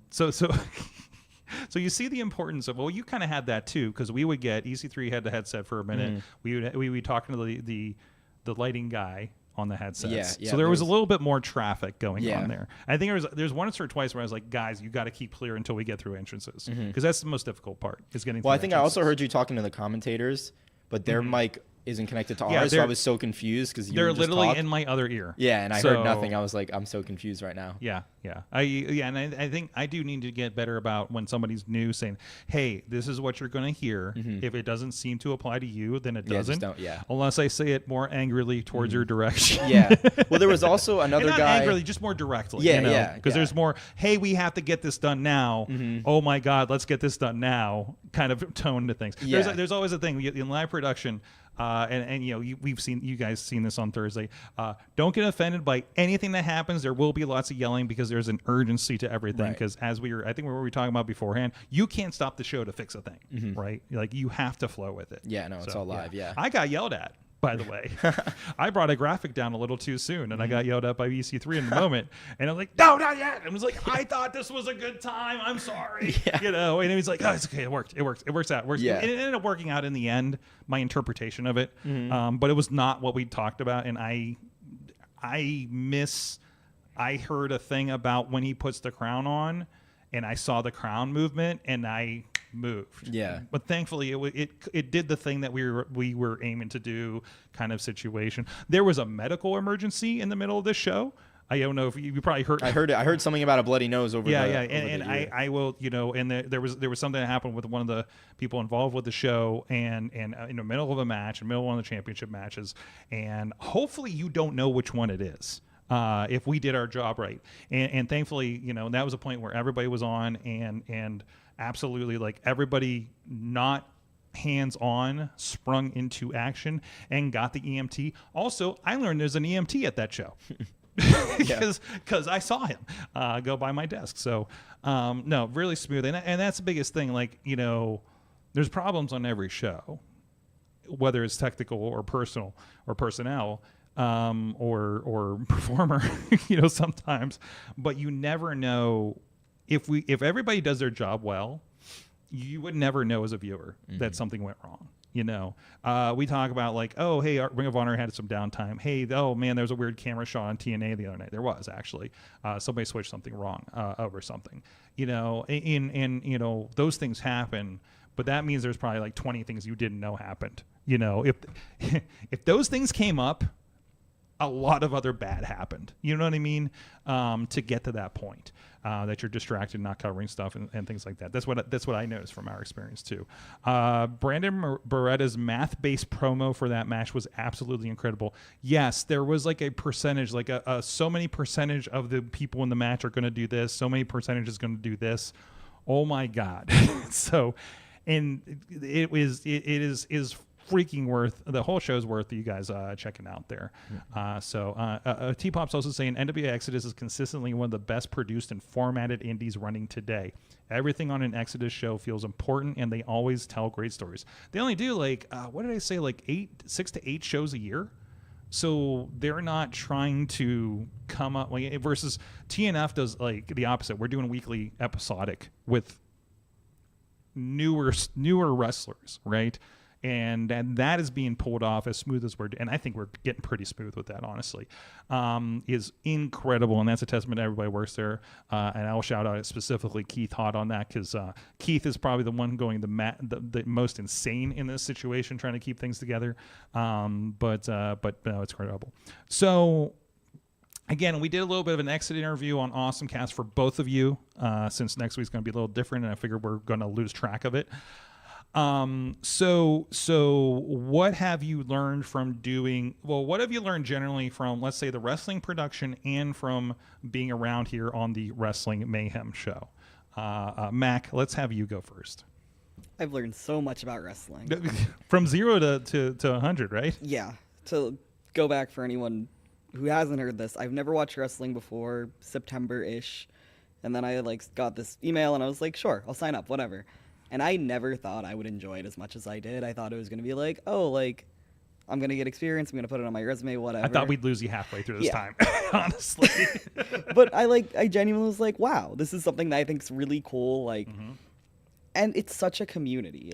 so you see the importance of, well, you kind of had that too, because we would get, EC3 had the headset for a minute. We would be talking to the lighting guy on the headsets. So there was a little bit more traffic going on there. I think there's once or twice where I was like, guys, you got to keep clear until we get through entrances, because that's the most difficult part, is getting through Well, I think entrances. I also heard you talking to the commentators, but their mic isn't connected to ours, so I was so confused because they're literally in my other ear. Yeah, and I heard nothing. I was like, I'm so confused right now. And I think I do need to get better about when somebody's new saying, hey, this is what you're going to hear. If it doesn't seem to apply to you, then it doesn't. Unless I say it more angrily towards your direction. Well, there was also another not guy. Angrily, just more directly. Because there's more, hey, we have to get this done now. Oh my God, let's get this done now. Kind of tone to things. There's always a thing in live production. And we've seen, you guys seen this on Thursday. Don't get offended by anything that happens. There will be lots of yelling because there's an urgency to everything. Because I think we were talking about beforehand, you can't stop the show to fix a thing, right? Like, you have to flow with it. Yeah, no, it's all live. Yeah. I got yelled at, by the way. I brought a graphic down a little too soon, and I got yelled at by EC3 in the moment. And I'm like, no, not yet. I was like, I thought this was a good time. I'm sorry. And he's like, oh, it's okay. It worked. It works out. And it ended up working out in the end, my interpretation of it. But it was not what we talked about. And I heard a thing about when he puts the crown on, and I saw the crown movement, and I moved. But thankfully it did the thing that we were aiming to do, kind of situation. There was a medical emergency in the middle of this show. I don't know if you probably heard. I heard it. I heard something about a bloody nose over. And I will, and there was something that happened with one of the people involved with the show, and in the middle of a match, in the middle of one of the championship matches, and hopefully you don't know which one it is. If we did our job right, and thankfully, that was a point where everybody was on, and absolutely, like, everybody not hands-on sprung into action and got the EMT. Also, I learned there's an EMT at that show. Because I saw him go by my desk. So no, really smooth, and that's the biggest thing. Like, there's problems on every show, whether it's technical or personal or personnel, or performer, sometimes. But you never know if everybody does their job well, you would never know as a viewer that something went wrong. We talk about, like, oh, hey, our Ring of Honor had some downtime. Hey, oh man, there was a weird camera shot on TNA the other night. There was actually somebody switched something wrong over something. And those things happen, but that means there's probably like 20 things you didn't know happened. If those things came up, a lot of other bad happened. You know what I mean? To get to that point, that you're distracted, not covering stuff, and things like that. That's what I noticed from our experience too. Brandon Beretta's math-based promo for that match was absolutely incredible. Yes, there was like a percentage, like so many percentage of the people in the match are going to do this. So many percentage is going to do this. Oh my God! So, and it is freaking worth, the whole show's worth you guys checking out there. T-Pop's also saying NWA Exodus is consistently one of the best produced and formatted indies running today. Everything on an Exodus show feels important, and they always tell great stories. They only do like what did I say, like 6 to 8 shows a year. So they're not trying to come up like, versus TNF does like the opposite. We're doing weekly episodic with newer wrestlers, right? and that is being pulled off as smooth as and I think we're getting pretty smooth with that, honestly, is incredible, and that's a testament to everybody who works there. And I'll shout out specifically Keith Hott on that, because Keith is probably the one going the most insane in this situation, trying to keep things together. But no, it's incredible. So. Again, we did a little bit of an exit interview on Awesome Cast for both of you, since next week's going to be a little different, and I figure we're going to lose track of it. So what have you learned from what have you learned generally from, let's say, the wrestling production and from being around here on the Wrestling Mayhem show? Mac, let's have you go first. I've learned so much about wrestling. From 0 to 100, right? Yeah. To go back for anyone who hasn't heard this, I've never watched wrestling before September-ish, and then I got this email and I was like, sure, I'll sign up, whatever. And I never thought I would enjoy it as much as I did. I thought it was going to be I'm going to get experience, I'm going to put it on my resume, whatever. I thought we'd lose you halfway through this time, honestly. But I genuinely was like, wow, this is something that I think is really cool, and it's such a community.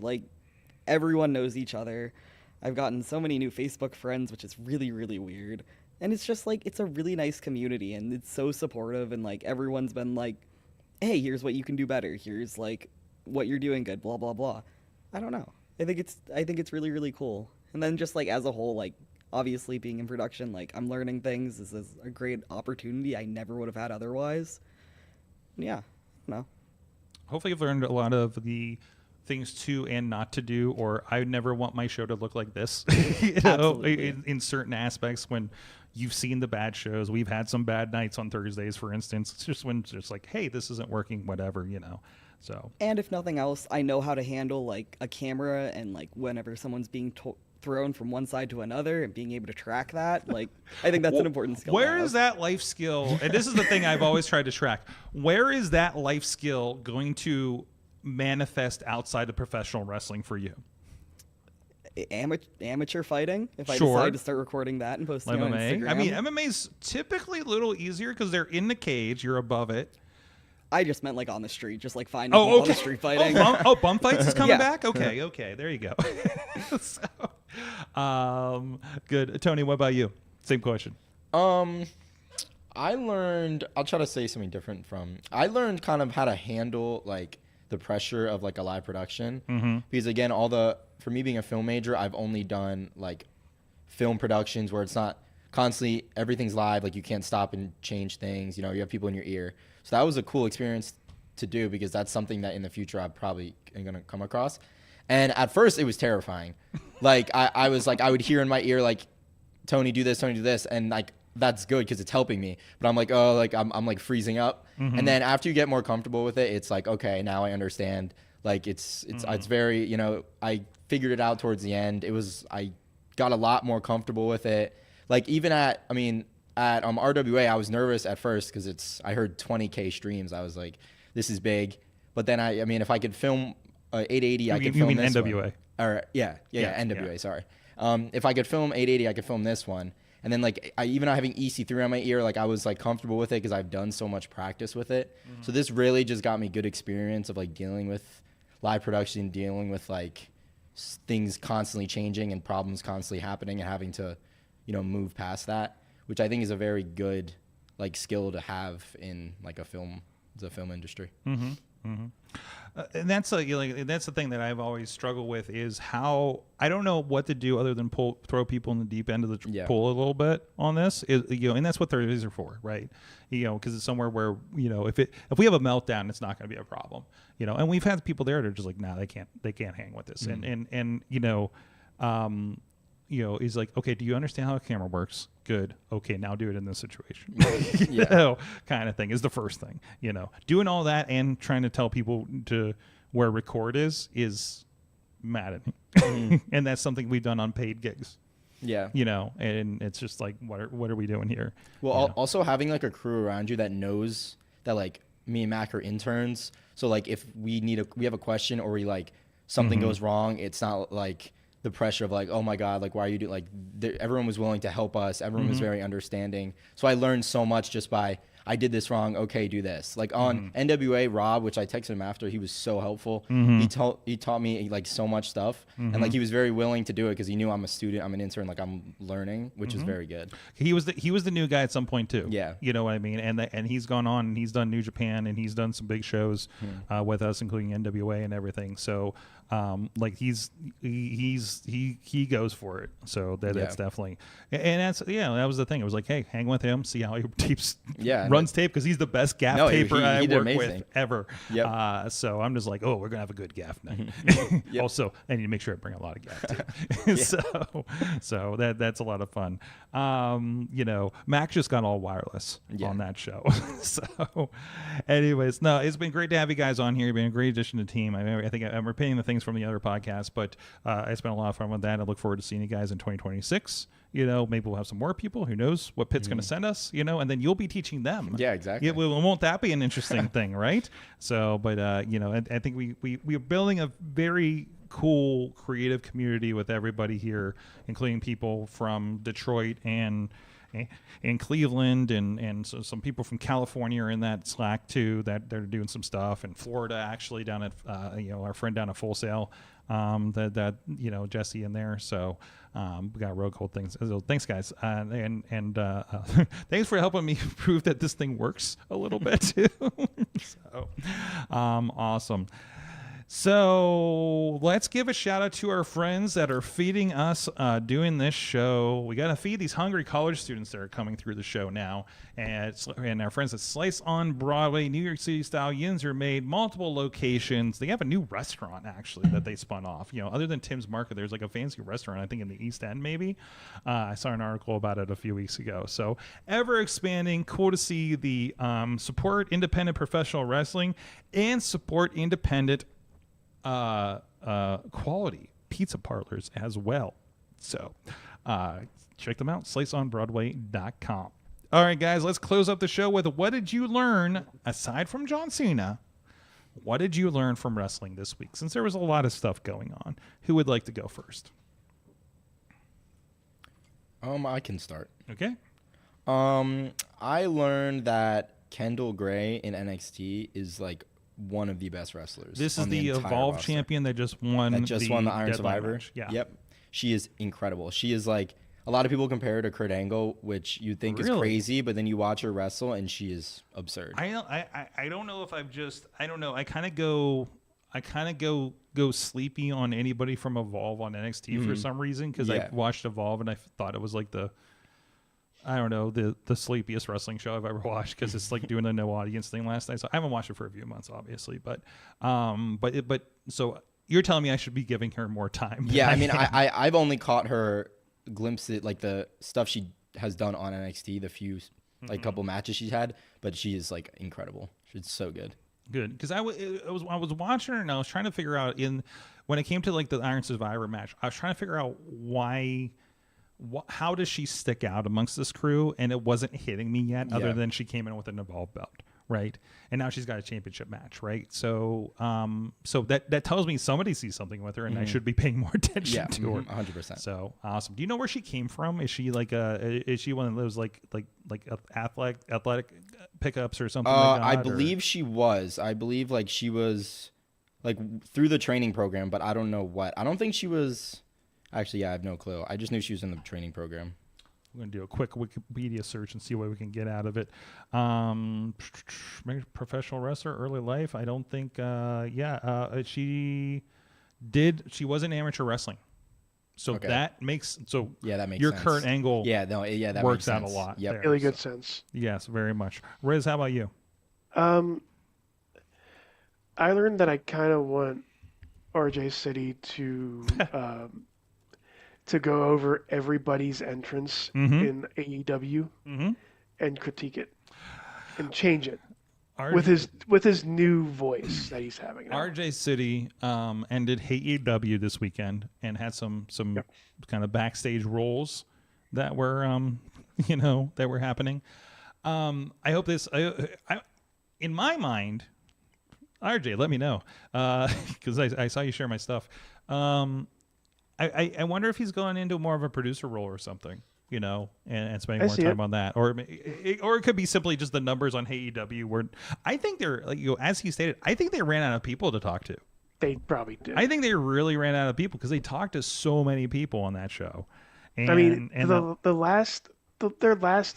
Everyone knows each other. I've gotten so many new Facebook friends, which is really, really weird. And it's just it's a really nice community, and it's so supportive, and everyone's been hey, here's what you can do better. Here's what you're doing good, blah blah blah. I don't know. I think it's really, really cool. And then just as a whole, obviously being in production, I'm learning things. This is a great opportunity I never would have had otherwise. Yeah, I don't know. Hopefully you've learned a lot of the things to and not to do, or I would never want my show to look like this. In certain aspects, when you've seen the bad shows, we've had some bad nights on Thursdays, for instance. It's just when it's just hey, this isn't working, whatever, So. And if nothing else, I know how to handle a camera, and whenever someone's being thrown from one side to another, and being able to track that, I think that's an important skill. Where is that life skill? And this is the thing I've always tried to track. Where is that life skill going to manifest outside of professional wrestling for you? Amateur fighting, if I decide to start recording that and posting it on Instagram. I mean, MMA's typically a little easier because they're in the cage, you're above it. I just meant on the street, just finding people on the street fighting. Bum fights is coming back? Okay, there you go. Good. Tony, what about you? Same question. I learned, I'll try to say something different I learned kind of how to handle the pressure of a live production, because again, for me being a film major, I've only done film productions where it's not constantly everything's live, you can't stop and change things, you have people in your ear. So that was a cool experience to do, because that's something that in the future I probably am gonna come across. And at first it was terrifying. I was I would hear in my ear Tony do this, and that's good because it's helping me. But I'm I'm freezing up. And then after you get more comfortable with it, it's okay, now I understand. It's very, I figured it out towards the end. I got a lot more comfortable with it. Even at RWA, I was nervous at first because I heard 20K streams. I was this is big. But then if I could film 880, I could film this one. NWA. Or yeah, NWA. Sorry. If I could film 880, I could film this one. And then even having EC3 on my ear, I was comfortable with it because I've done so much practice with it. So this really just got me good experience of dealing with live production, dealing with things constantly changing and problems constantly happening, and having to move past that, which I think is a very good skill to have in the film industry. And that's that's the thing that I've always struggled with, is how I don't know what to do other than throw people in the deep end of the pool a little bit on this. And that's what these are for, right? Because it's somewhere where if we have a meltdown, it's not going to be a problem. And we've had people there that are just nah, they can't hang with this. And he's okay, do you understand how a camera works? Good. Okay, now do it in this situation. Kind of thing is the first thing. Doing all that and trying to tell people to where record is maddening. And that's something we've done on paid gigs. Yeah. And it's just what are we doing here? Well, also having a crew around you that knows that me and Mac are interns. So if we have a question, or we something goes wrong, it's not the pressure of oh my God, why are you doing everyone was willing to help us. Everyone was very understanding. So I learned so much just by I did this wrong. Okay, do this. Like on NWA Rob, which I texted him after, he was so helpful. He taught me like so much stuff, and like he was very willing to do it because he knew I'm a student, I'm an intern, like I'm learning, which is very good. He was the new guy at some point too. Yeah, you know what I mean. And he's gone on and he's done New Japan and he's done some big shows with us, including NWA and everything. So like he goes for it. So that's definitely, and that's that was the thing. It was like, hey, hang with him, see how he runs tape, because he's the best gaff taper I work with ever. Yep. So I'm just like, oh, we're gonna have a good gaff night. Also, I need to make sure I bring a lot of gaff tape. So that's a lot of fun. Mac just got all wireless on that show. So anyways, no, it's been great to have you guys on here. You've been a great addition to the team. I think I'm repeating the things from the other podcast, but I spent a lot of fun with that. I look forward to seeing you guys in 2026. Maybe we'll have some more people. Who knows what Pitt's going to send us, and then you'll be teaching them. Yeah, exactly. Won't that be an interesting thing, right? So, but, I think we're building a very cool, creative community with everybody here, including people from Detroit and Cleveland, and so some people from California are in that Slack too, that they're doing some stuff, and Florida actually down at our friend down at Full Sail, that Jesse in there. So we got real cool things. So thanks guys, and thanks for helping me prove that this thing works a little bit too. So awesome. So let's give a shout out to our friends that are feeding us doing this show. We got to feed these hungry college students that are coming through the show now. And our friends at Slice on Broadway, New York City style yins are made, multiple locations. They have a new restaurant actually that they spun off. Other than Tim's Market, there's like a fancy restaurant, I think in the East End maybe. I saw an article about it a few weeks ago. So ever expanding, cool to see the support independent professional wrestling and support independent quality pizza parlors as well. So check them out, sliceonbroadway.com. All right, guys, let's close up the show with what did you learn, aside from John Cena, what did you learn from wrestling this week? Since there was a lot of stuff going on, who would like to go first? I can start. Okay. I learned that Kendall Gray in NXT is like one of the best wrestlers. This is the Evolve champion that just won the Iron Survivor match. Yeah. Yep. She is incredible. She is like, a lot of people compare her to Kurt Angle, which you think is crazy, but then you watch her wrestle and she is absurd. I don't know if I don't know. I kind of go sleepy on anybody from Evolve on NXT for some reason, because I watched Evolve and I thought it was like the sleepiest wrestling show I've ever watched, because it's like doing a no audience thing last night. So I haven't watched it for a few months, obviously, but so you're telling me I should be giving her more time. Yeah, I mean, I've only caught her glimpses, like the stuff she has done on NXT, the few like couple matches she's had, but she is like incredible. She's so good. Good, because I was watching her and I was trying to figure out when it came to like the Iron Survivor match, I was trying to figure out how does she stick out amongst this crew, and it wasn't hitting me yet, other than she came in with an Evolve belt, right? And now she's got a championship match, right? So so that tells me somebody sees something with her, and I should be paying more attention to her. 100%. So awesome. Do you know where she came from? Is she like is she one of those like athletic pickups or something like that? I believe she was. I believe like she was like through the training program, but I don't know what. I don't think she was. Actually, I have no clue. I just knew she was in the training program. We're going to do a quick Wikipedia search and see what we can get out of it. Professional wrestler, early life. I don't think, she was in amateur wrestling. So that makes your sense. Kurt Angle that works makes out sense. a lot. Yep. There, really good sense. Yes, very much. Riz, how about you? I learned that I kind of want RJ City to go over everybody's entrance in AEW and critique it and change it with his new voice that he's having now. RJ City ended AEW this weekend and had some kind of backstage roles that were that were happening. I hope this. In my mind, RJ, let me know because I saw you share my stuff. I wonder if he's going into more of a producer role or something. and spending more time on that, or it could be simply just the numbers on AEW. Where I think they're as he stated, I think they ran out of people to talk to. They probably did. I think they really ran out of people because they talked to so many people on that show. And, I mean, their last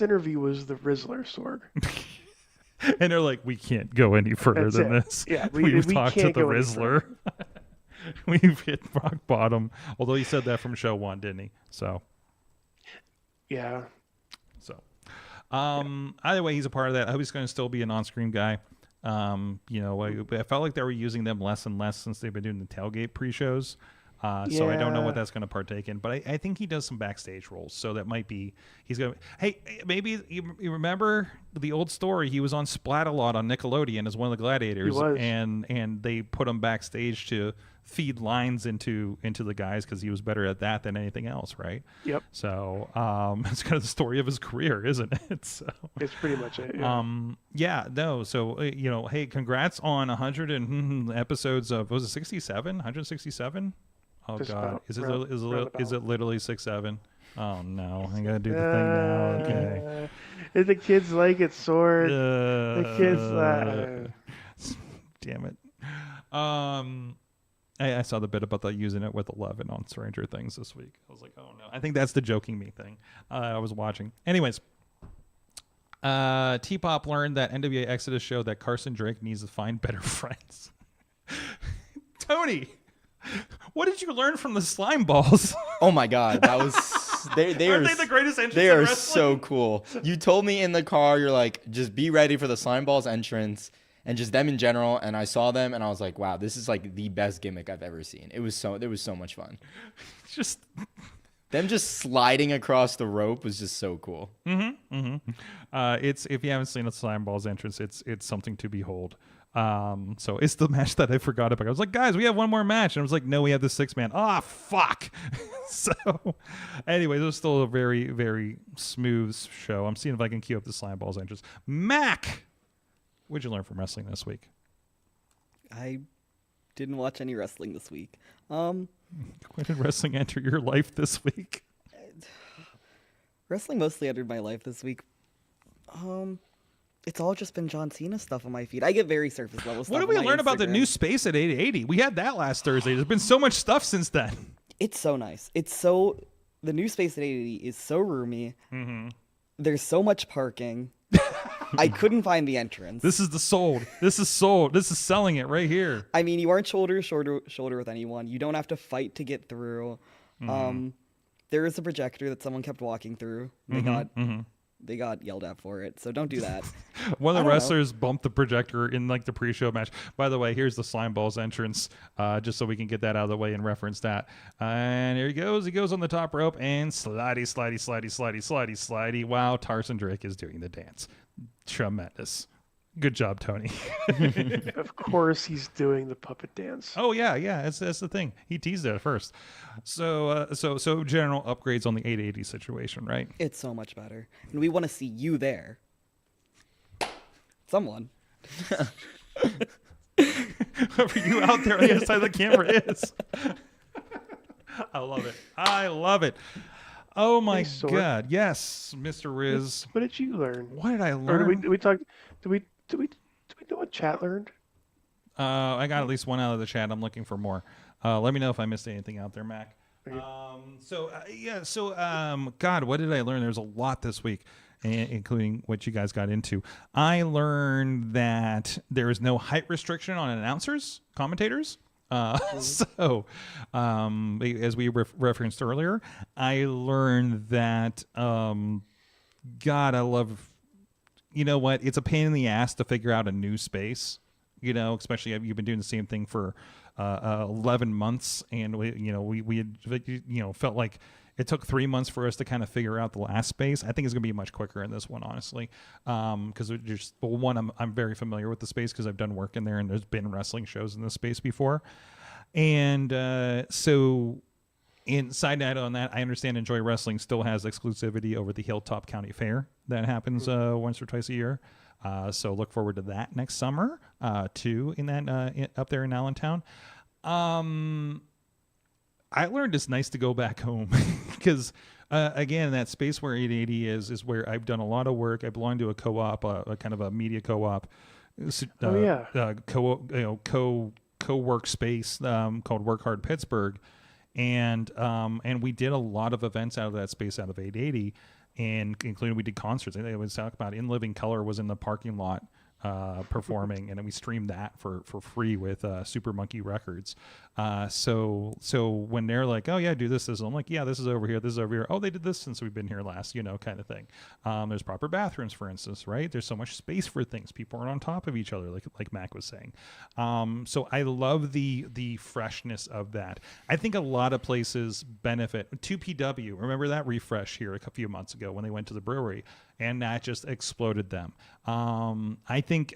interview was the Rizzler, Sorg. And they're like, we can't go any further than this. Yeah, we've talked to the Rizzler. We've hit rock bottom. Although he said that from show 1, didn't he? So. Yeah. So, either way, he's a part of that. I hope he's going to still be an on-screen guy. I felt like they were using them less and less since they've been doing the tailgate pre-shows. So I don't know what that's going to partake in, but I think he does some backstage roles. So that might be he's going to. Hey, maybe you remember the old story? He was on Splat-A-Lot on Nickelodeon as one of the gladiators, He was. and they put him backstage to feed lines into the guys because he was better at that than anything else, right? Yep. So it's kind of the story of his career, isn't it? So it's pretty much it. Yeah. So hey, congrats on 100 episodes of, was it 67? 167? Oh Just God, about, is it roundabout. literally 6'7"? Oh no, I gotta do the thing now. Okay. If the kids like it, Sorg. The kids. Damn it. I saw the bit about using it with 11 on Stranger Things this week. I was like, oh no. I think that's the joking me thing I was watching. Anyways, T-Pop learned that NWA Exodus showed that Carson Drake needs to find better friends. Tony, what did you learn from the slime balls? Oh my God, that was they Aren't they the greatest entrance They in are wrestling? so cool. You told me in the car, you're like, just be ready for the slime balls entrance and just them in general. And I saw them and I was like, wow, this is like the best gimmick I've ever seen. There was so much fun. Just them just sliding across the rope was just so cool. It's, if you haven't seen a slime balls entrance, it's something to behold. So it's the match that I forgot about. I was like, guys, we have one more match. And I was like, no, we have the 6-man. Ah, fuck. So anyways, it was still a very, very smooth show. I'm seeing if I can cue up the slime balls entrance. Mac, what'd you learn from wrestling this week? I didn't watch any wrestling this week. When did wrestling enter your life this week? Wrestling mostly entered my life this week. It's all just been John Cena stuff on my feed. I get very surface level stuff. What did we learn about the new space at 880? We had that last Thursday. There's been so much stuff since then. It's so nice. The new space at 880 is so roomy. Mm-hmm. There's so much parking. I couldn't find the entrance. This is sold. This is sold. This is selling it right here. I mean, you aren't shoulder to shoulder with anyone. You don't have to fight to get through. There is a projector that someone kept walking through. They got yelled at for it, so don't do that. One of the wrestlers bumped the projector in like the pre-show match. By the way, here's the slime balls entrance, just so we can get that out of the way and reference that. And here he goes. He goes on the top rope and slidey. Wow, Tarzan Drake is doing the dance. Tremendous. Good job, Tony. Of course, he's doing the puppet dance. Oh yeah. That's the thing. He teased it at first. So general upgrades on the 880 situation, right? It's so much better, and we want to see you there. Someone. Whoever you out there on the other side of the camera is. I love it. Oh my God! Yes, Mr. Riz. What did you learn? What did I learn? Or did we talk? Did we know what chat learned? I got at least one out of the chat. I'm looking for more. Let me know if I missed anything out there, Mac. Okay. God, what did I learn? There's a lot this week, including what you guys got into. I learned that there is no height restriction on announcers, commentators. As we referenced earlier, I learned that, God, I love, you know what? It's a pain in the ass to figure out a new space, especially you've been doing the same thing for 11 months. And we had, felt like it took 3 months for us to kind of figure out the last space. I think it's going to be much quicker in this one, honestly. Because I'm very familiar with the space because I've done work in there and there's been wrestling shows in this space before. And so side note on that, I understand Enjoy Wrestling still has exclusivity over the Hilltop County Fair that happens once or twice a year. So look forward to that next summer too in that up there in Allentown. I learned it's nice to go back home because again, that space where 880 is where I've done a lot of work. I belong to a co-op, a kind of a media co-op. Co-work space called Work Hard Pittsburgh, and we did a lot of events out of that space out of 880, and including we did concerts. I was talking about In Living Color was in the parking lot performing, and then we streamed that for free with Super Monkey Records. So when they're like, oh yeah, do this, I'm like, yeah, this is over here, this is over here. Oh, they did this since we've been here last, kind of thing. There's proper bathrooms, for instance, right? There's so much space for things. People aren't on top of each other, like Mac was saying. So I love the freshness of that. I think a lot of places benefit. 2PW, remember that refresh here a few months ago when they went to the brewery, and that just exploded them. I think,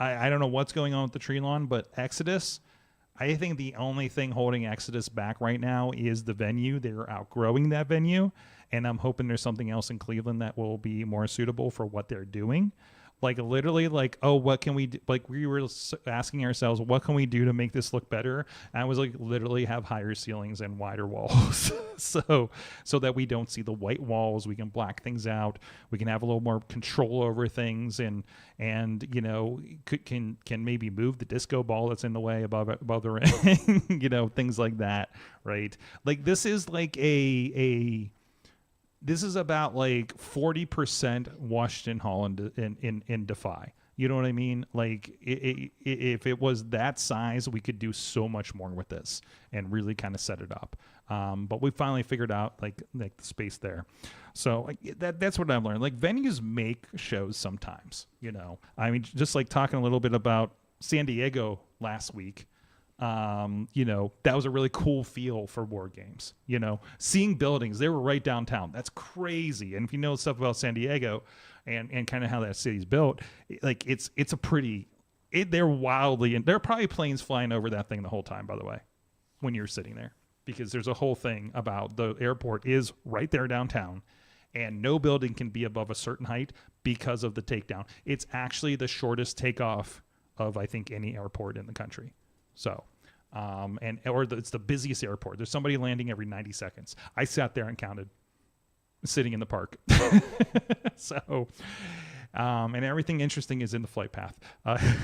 I don't know what's going on with the tree lawn, but Exodus, I think the only thing holding Exodus back right now is the venue. They're outgrowing that venue, and I'm hoping there's something else in Cleveland that will be more suitable for what they're doing. Like literally, what can we do? Like we were asking ourselves, what can we do to make this look better? And I was like, literally have higher ceilings and wider walls, so that we don't see the white walls. We can black things out. We can have a little more control over things, and can maybe move the disco ball that's in the way above the ring, things like that, right? Like this is like This is about like 40% Washington Hall in Defy. You know what I mean? Like if it was that size, we could do so much more with this and really kind of set it up. But we finally figured out like the space there. So that's what I've learned. Like venues make shows sometimes, I mean, just like talking a little bit about San Diego last week. That was a really cool feel for War Games. Seeing buildings, they were right downtown. That's crazy. And if you know stuff about San Diego and kind of how that city's built, like it's a pretty, they're wildly, and there are probably planes flying over that thing the whole time, by the way, when you're sitting there, because there's a whole thing about the airport is right there downtown, and no building can be above a certain height because of the takedown. It's actually the shortest takeoff of, I think, any airport in the country. So, it's the busiest airport. There's somebody landing every 90 seconds. I sat there and counted, sitting in the park. So, and everything interesting is in the flight path.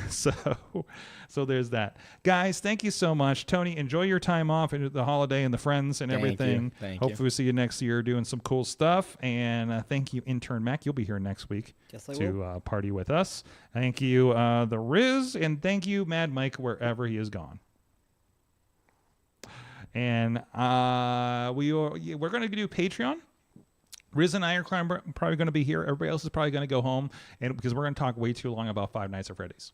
So there's that. Guys, thank you so much. Tony, enjoy your time off and the holiday and the friends and everything. Thank you. Hopefully we'll see you next year doing some cool stuff. And thank you, intern Mac. You'll be here next week to party with us. Thank you, the Riz, and thank you, Mad Mike, wherever he is gone. And we're going to do Patreon. Riz and I are probably going to be here. Everybody else is probably going to go home, and because we're going to talk way too long about Five Nights at Freddy's,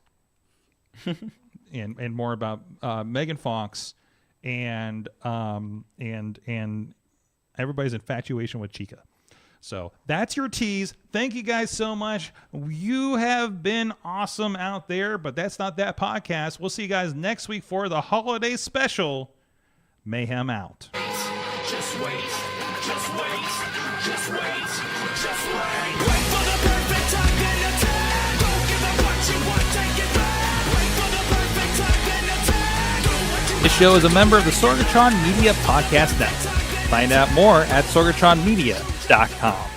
and more about Megan Fox and everybody's infatuation with Chica. So that's your tease. Thank you guys so much. You have been awesome out there, but that's not that podcast. We'll see you guys next week for the holiday special. Mayhem out. Just wait, just wait, just wait, just wait. Wait for the perfect time, then attack. Don't give up what you want, take it back. Wait for the perfect time, then attack. Do what you This show is a member of the Sorgatron Media Podcast Network. Find out more at sorgatronmedia.com.